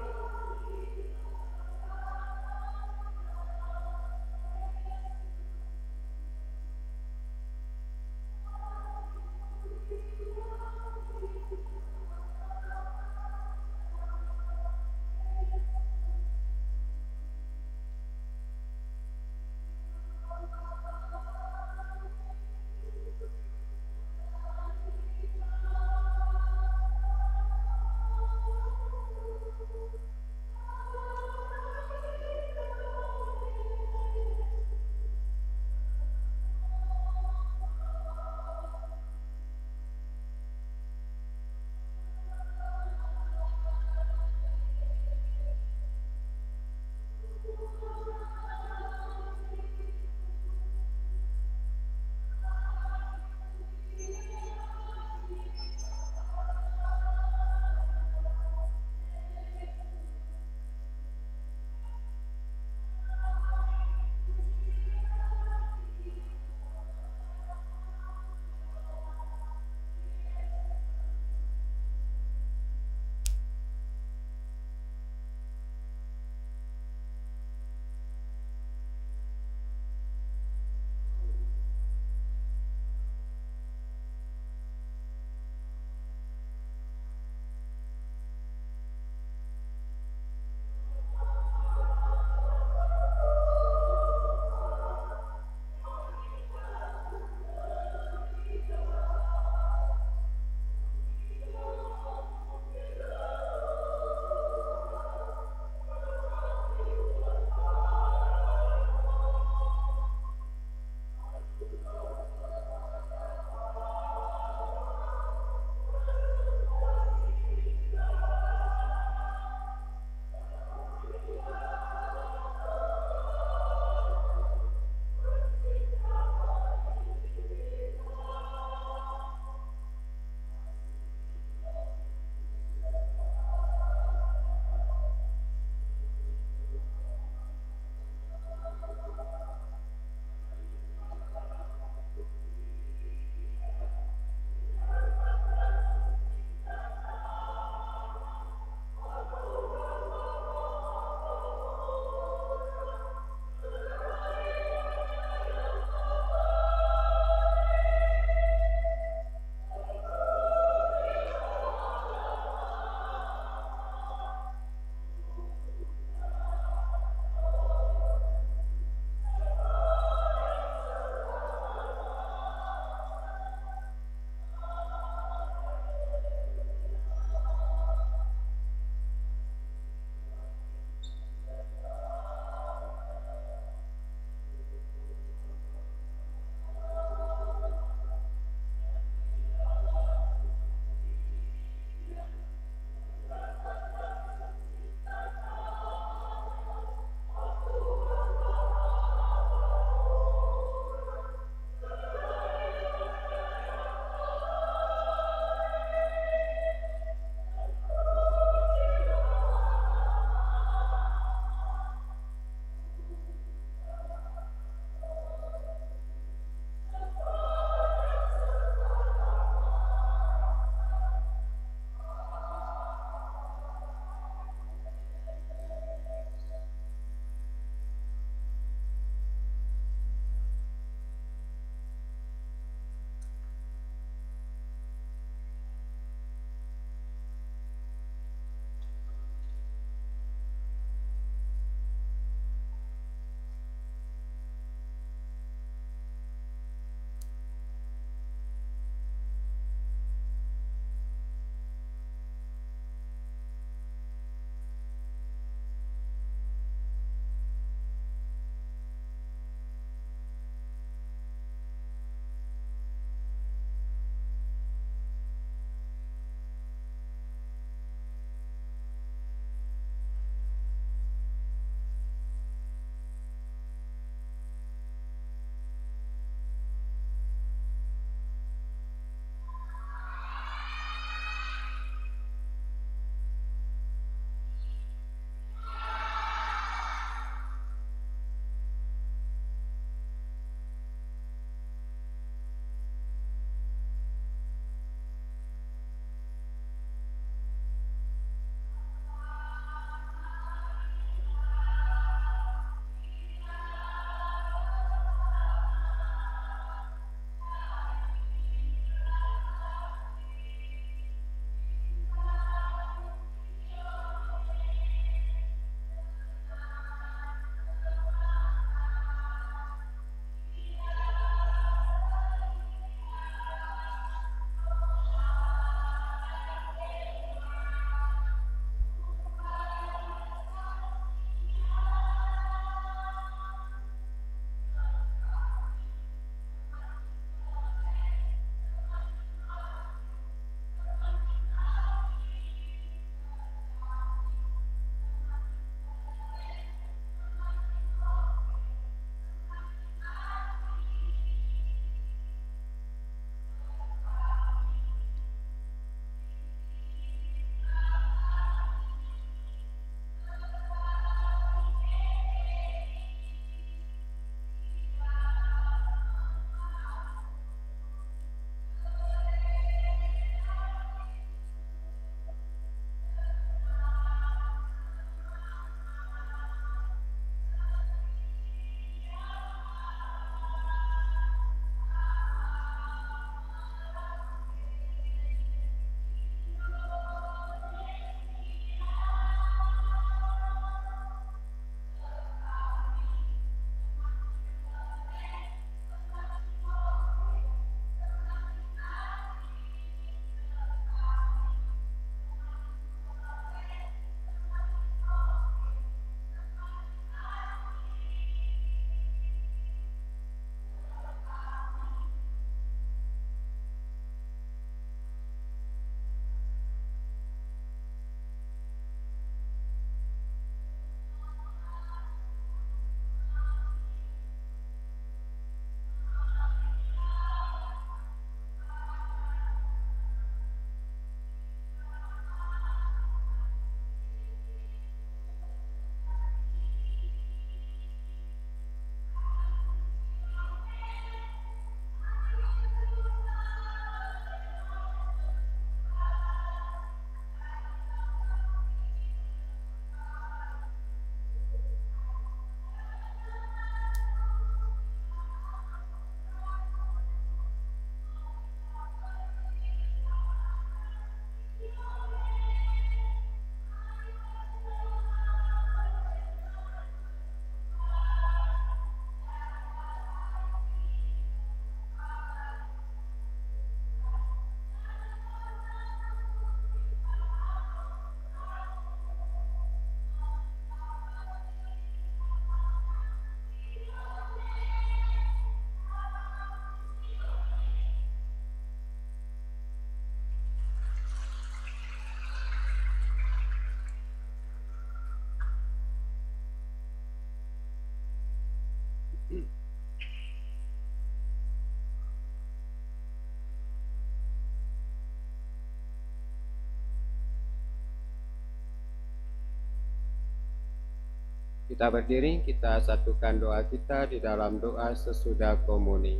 Kita berdiri, kita satukan doa kita di dalam doa sesudah komuni.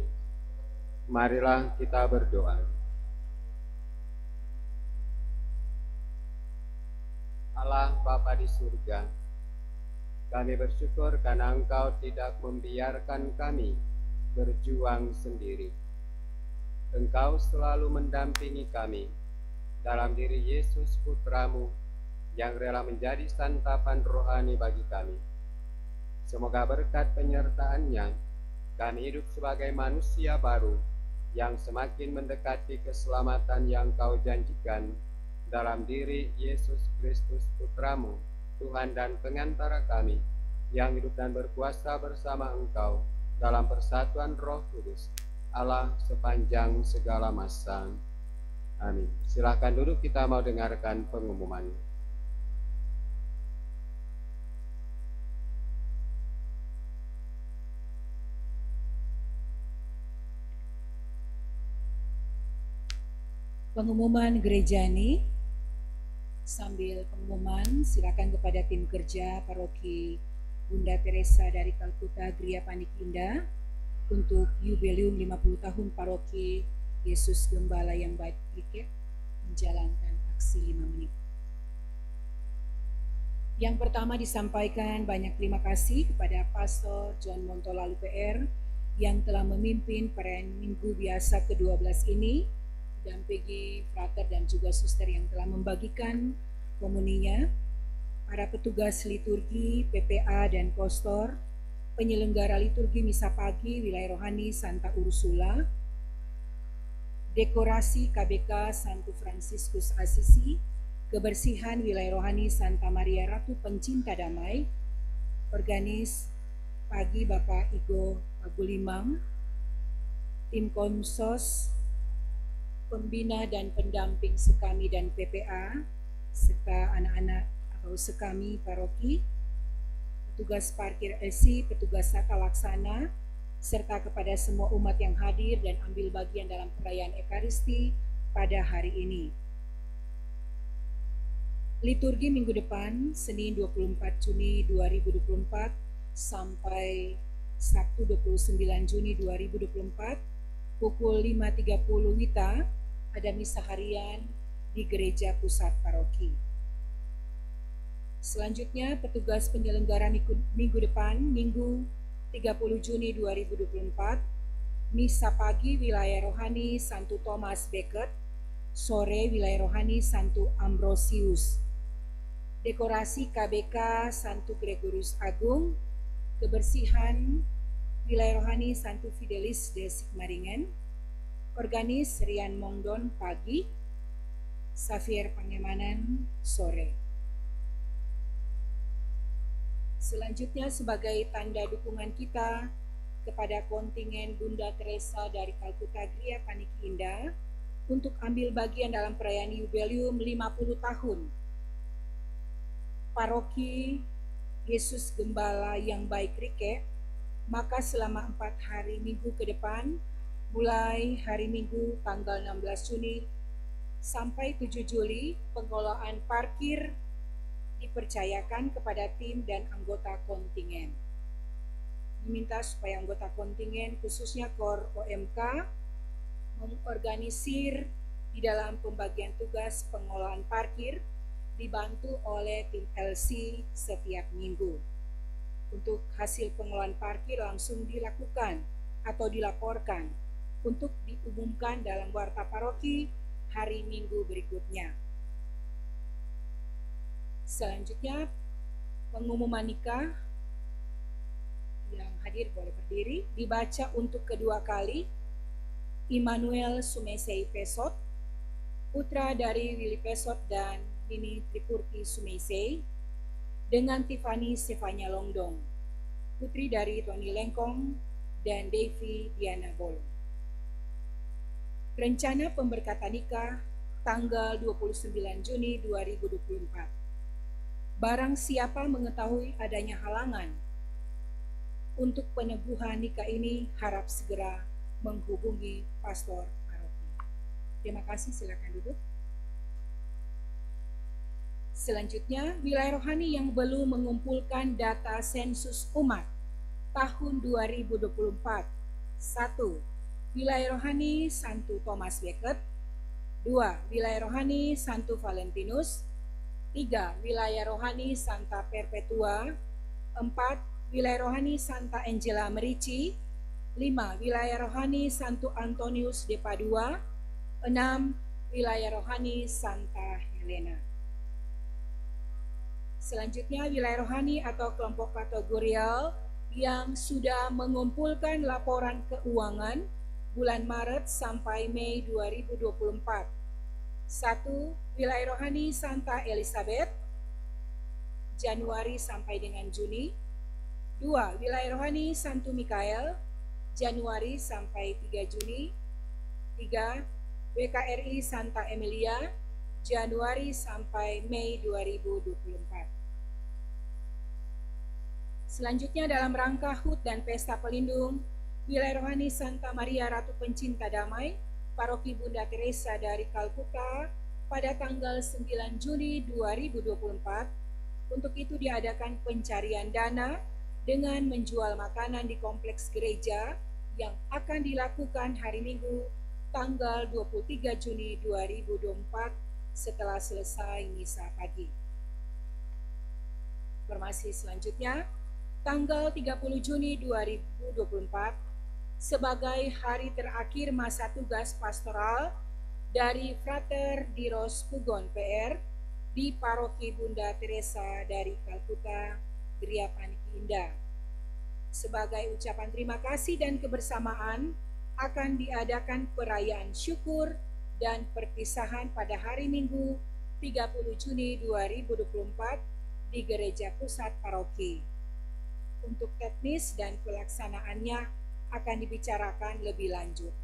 Marilah kita berdoa. Allah Bapa di surga, kami bersyukur karena Engkau tidak membiarkan kami berjuang sendiri. Engkau selalu mendampingi kami dalam diri Yesus Putramu yang rela menjadi santapan rohani bagi kami. Semoga berkat penyertaan-Nya, kami hidup sebagai manusia baru yang semakin mendekati keselamatan yang Kau janjikan dalam diri Yesus Kristus Putramu, Tuhan dan pengantara kami, yang hidup dan berkuasa bersama Engkau dalam persatuan Roh Kudus, Allah sepanjang segala masa. Amin. Silakan duduk, kita mau dengarkan pengumuman. Pengumuman gerejani. Sambil pengumuman, silakan kepada tim kerja paroki Bunda Teresa dari Kalkuta Gria Panik Indah untuk jubileum 50 tahun paroki Yesus Gembala yang Baik Kriket menjalankan aksi 5 menit. Yang pertama disampaikan banyak terima kasih kepada Pastor John Montolalu PR yang telah memimpin perayaan Minggu Biasa ke-12 ini, didampingi frater dan juga suster yang telah membagikan komuninya, para petugas liturgi, PPA dan kostor, penyelenggara liturgi misa pagi wilayah rohani Santa Ursula, dekorasi KBK Santo Fransiskus Asisi, kebersihan wilayah rohani Santa Maria Ratu Pencinta Damai, organis pagi Bapak Igo Pagulimang, tim konsos, pembina dan pendamping sekami dan PPA, serta anak-anak atau sekami paroki, petugas parkir LC, petugas tata laksana, serta kepada semua umat yang hadir dan ambil bagian dalam perayaan Ekaristi pada hari ini. Liturgi minggu depan, Senin 24 Juni 2024 sampai Sabtu 29 Juni 2024, pukul 5.30 WITA, ada misa harian di Gereja Pusat Paroki. Selanjutnya, petugas penyelenggara minggu depan, Minggu 30 Juni 2024, misa pagi wilayah rohani Santo Thomas Becket, sore wilayah rohani Santo Ambrosius. Dekorasi KBK Santo Gregorius Agung, kebersihan wilayah rohani Santo Fidelis de Sigmaringen, organis Rian Mongdon pagi, Xavier Pangemanan sore. Selanjutnya, sebagai tanda dukungan kita kepada kontingen Bunda Teresa dari Kalkuta Gria Paniki Indah untuk ambil bagian dalam perayaan jubileum 50 tahun Paroki Yesus Gembala yang Baik Rike, maka selama 4 hari Minggu ke depan, mulai hari Minggu tanggal 16 Juni sampai 7 Juli, pengelolaan parkir dipercayakan kepada tim dan anggota kontingen. Diminta supaya anggota kontingen, khususnya KOR OMK, mengorganisir di dalam pembagian tugas pengelolaan parkir, dibantu oleh tim LC setiap minggu. Untuk hasil pengelolaan parkir langsung dilakukan atau dilaporkan untuk diumumkan dalam warta paroki hari Minggu berikutnya. Selanjutnya, pengumuman nikah. Yang hadir boleh berdiri. Dibaca untuk kedua kali. Immanuel Sumesei Pesot, putra dari Willy Pesot dan Nini Tripurti Sumesei, dengan Tiffany Stefania Longdong, putri dari Tony Lengkong dan Devi Diana Bolong. Rencana pemberkatan nikah tanggal 29 Juni 2024. Barang siapa mengetahui adanya halangan untuk peneguhan nikah ini, harap segera menghubungi pastor paroki. Terima kasih, silakan duduk. Selanjutnya, wilayah rohani yang belum mengumpulkan data sensus umat tahun 2024. 1. Wilayah rohani Santo Thomas Becket. 2. Wilayah rohani Santo Valentinus. 3. Wilayah rohani Santa Perpetua. 4. Wilayah rohani Santa Angela Merici. 5. Wilayah rohani Santo Antonius de Padua. 6. Wilayah rohani Santa Helena. Selanjutnya, wilayah rohani atau kelompok kategorial yang sudah mengumpulkan laporan keuangan bulan Maret sampai Mei 2024. 1. Wilayah rohani Santa Elizabeth, Januari sampai dengan Juni. 2. Wilayah rohani Santo Mikael, Januari sampai 3 Juni. 3. WKRI Santa Emilia, Januari sampai Mei 2024. Selanjutnya, dalam rangka HUT dan Pesta Pelindung, wilayah rohani Santa Maria Ratu Pencinta Damai, Paroki Bunda Teresa dari Kalkuta pada tanggal 9 Juni 2024. Untuk itu diadakan pencarian dana dengan menjual makanan di kompleks gereja yang akan dilakukan hari Minggu tanggal 23 Juni 2024 setelah selesai misa pagi. Informasi selanjutnya, tanggal 30 Juni 2024 sebagai hari terakhir masa tugas pastoral dari Frater Diros Pugon PR di Paroki Bunda Teresa dari Kalkuta, Geria Paniki Indah. Sebagai ucapan terima kasih dan kebersamaan, akan diadakan perayaan syukur dan perpisahan pada hari Minggu 30 Juni 2024 di Gereja Pusat Paroki. Untuk teknis dan pelaksanaannya akan dibicarakan lebih lanjut.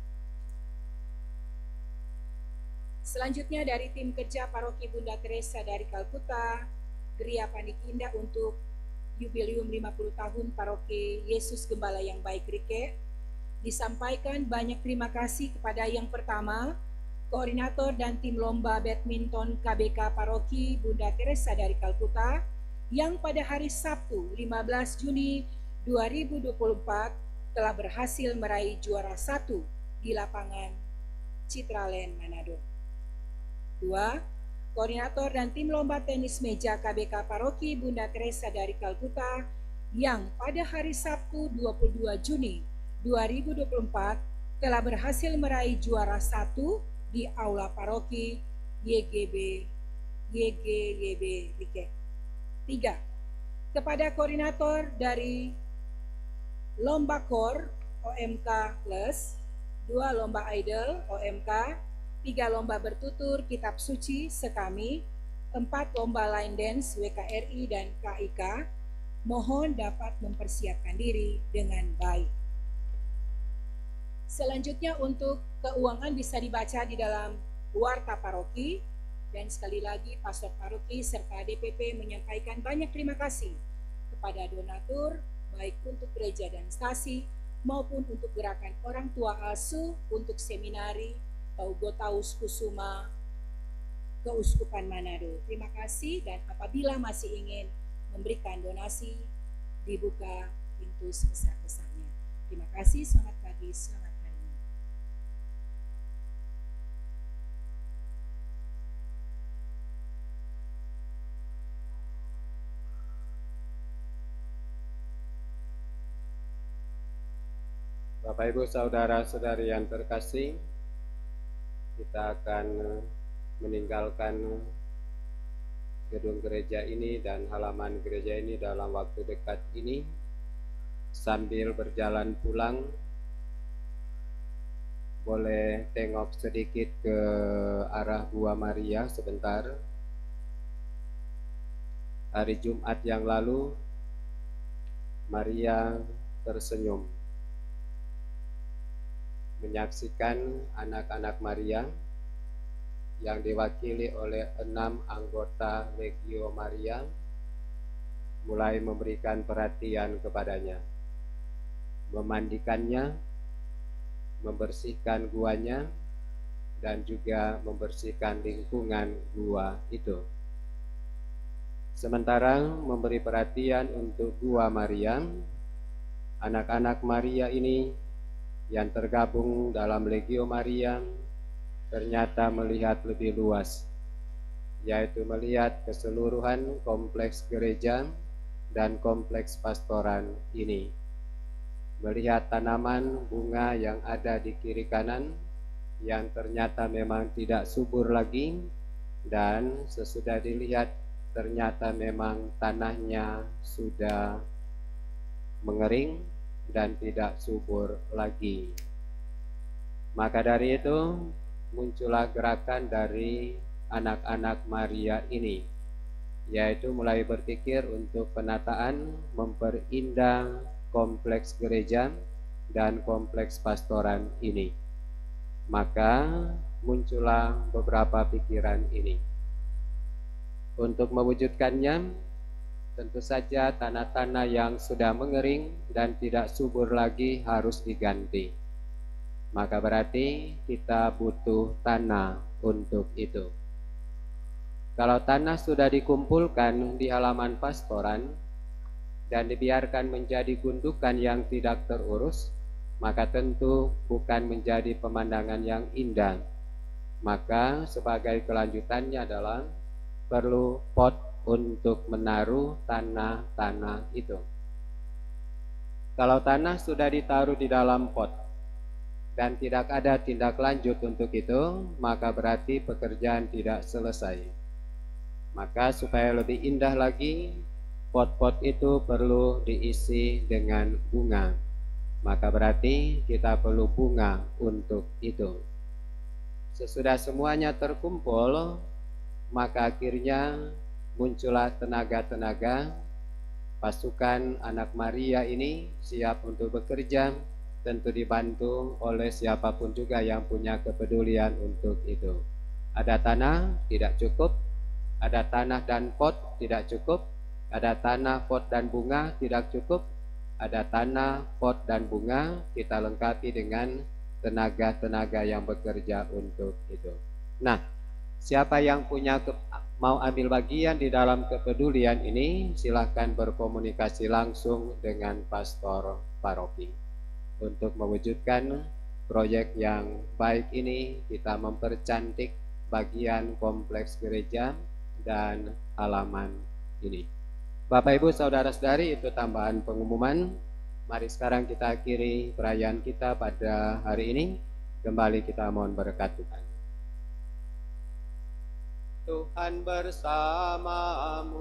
Selanjutnya, dari tim kerja Paroki Bunda Teresa dari Kalkuta, Geria Paniki Indah untuk Jubileum 50 tahun Paroki Yesus Gembala yang Baik Rike, disampaikan banyak terima kasih kepada yang pertama, Koordinator dan tim lomba badminton KBK Paroki Bunda Teresa dari Kalkuta, yang pada hari Sabtu 15 Juni 2024 telah berhasil meraih juara 1 di lapangan Citraland Manado. 2. Koordinator dan tim lomba tenis meja KBK Paroki Bunda Teresa dari Kalkuta yang pada hari Sabtu 22 Juni 2024 telah berhasil meraih juara 1 di Aula Paroki YGYB Rike. 3. Kepada koordinator dari Lomba Kor OMK Plus, 2 Lomba Idol OMK, 3 Lomba Bertutur Kitab Suci Sekami, 4 Lomba Line Dance WKRI dan KIK, mohon dapat mempersiapkan diri dengan baik. Selanjutnya, untuk keuangan bisa dibaca di dalam Warta Paroki, dan sekali lagi Pastor Paroki serta DPP menyampaikan banyak terima kasih kepada donatur, baik untuk gereja dan stasi maupun untuk gerakan orang tua asuh untuk seminari Taugotaus Kusuma Keuskupan Manado. Terima kasih, dan apabila masih ingin memberikan donasi, dibuka pintu sebesar-besarnya. Terima kasih, selamat pagi, selamat hari. Bapak Ibu saudara-saudari yang terkasih, kita akan meninggalkan gedung gereja ini dan halaman gereja ini dalam waktu dekat ini. Sambil berjalan pulang, boleh tengok sedikit ke arah Gua Maria sebentar. Hari Jumat yang lalu, Maria tersenyum menyaksikan anak-anak Maria yang diwakili oleh 6 anggota Legio Maria mulai memberikan perhatian kepadanya, memandikannya, membersihkan guanya, dan juga membersihkan lingkungan gua itu. Sementara memberi perhatian untuk Gua Maria, anak-anak Maria ini yang tergabung dalam Legio Maria ternyata melihat lebih luas, yaitu melihat keseluruhan kompleks gereja dan kompleks pastoran ini. Melihat tanaman bunga yang ada di kiri kanan yang ternyata memang tidak subur lagi, dan sesudah dilihat ternyata memang tanahnya sudah mengering dan tidak subur lagi. Maka dari itu muncullah gerakan dari anak-anak Maria ini, yaitu mulai berpikir untuk penataan, memperindah kompleks gereja dan kompleks pastoran ini. Maka muncullah beberapa pikiran ini. Untuk mewujudkannya, tentu saja tanah-tanah yang sudah mengering dan tidak subur lagi harus diganti. Maka berarti kita butuh tanah untuk itu. Kalau tanah sudah dikumpulkan di halaman pastoran dan dibiarkan menjadi gundukan yang tidak terurus, maka tentu bukan menjadi pemandangan yang indah. Maka sebagai kelanjutannya adalah perlu pot untuk menaruh tanah-tanah itu. Kalau tanah sudah ditaruh di dalam pot dan tidak ada tindak lanjut untuk itu, maka berarti pekerjaan tidak selesai. Maka supaya lebih indah lagi, pot-pot itu perlu diisi dengan bunga. Maka berarti kita perlu bunga untuk itu. Sesudah semuanya terkumpul, maka akhirnya muncullah tenaga-tenaga. Pasukan anak Maria ini siap untuk bekerja, tentu dibantu oleh siapapun juga yang punya kepedulian untuk itu. Ada tanah tidak cukup, ada tanah dan pot tidak cukup, ada tanah, pot dan bunga tidak cukup, ada tanah, pot dan bunga, kita lengkapi dengan tenaga-tenaga yang bekerja untuk itu. Nah, siapa yang mau ambil bagian di dalam kepedulian ini, silahkan berkomunikasi langsung dengan pastor paroki. Untuk mewujudkan proyek yang baik ini, kita mempercantik bagian kompleks gereja dan halaman ini. Bapak Ibu saudara-saudari, itu tambahan pengumuman. Mari sekarang kita akhiri perayaan kita pada hari ini. Kembali kita mohon berkat Tuhan. Tuhan bersamamu.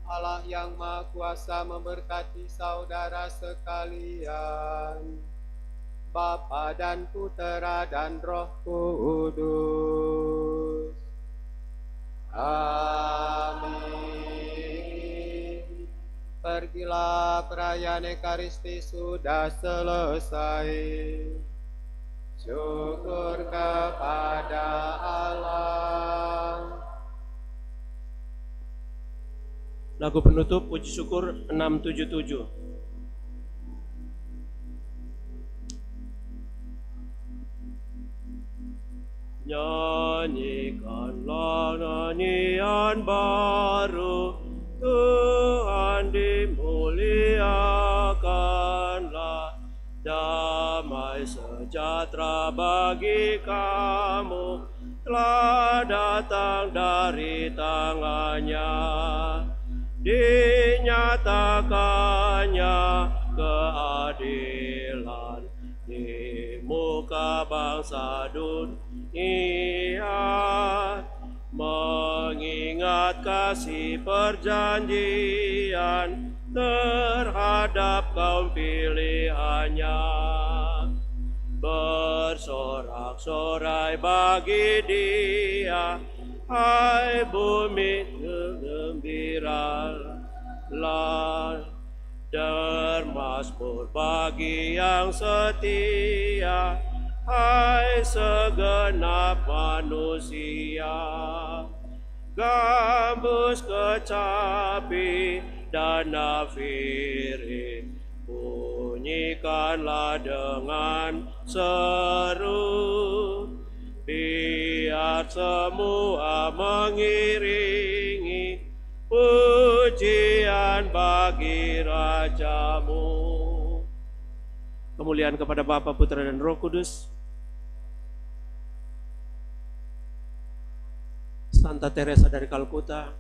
Allah yang Maha Kuasa memberkati saudara sekalian, Bapa dan Putera dan Roh Kudus. Amin. Pergilah, perayaan Ekaristi sudah selesai. Syukur kepada Allah. Lagu penutup puji syukur 677. Nyanyikanlah nyanyian baru, Tuhan dimuliakanlah. Damai sejahtera bagi kamu telah datang dari tangannya. Dinyatakannya keadilan di muka bangsa dunia, mengingat kasih perjanjian terhadap kaum pilihannya. Bersorak-sorai bagi Dia, hai bumi gembiralah. Dermasmur bagi yang setia, hai segenap manusia. Gambus, kecapi, dan nafiri, bunyikanlah dengan seru, biar semua mengiringi pujian bagi Rajamu. Kemuliaan kepada Bapa, Putra, dan Roh Kudus. Santa Teresa dari Kalkuta,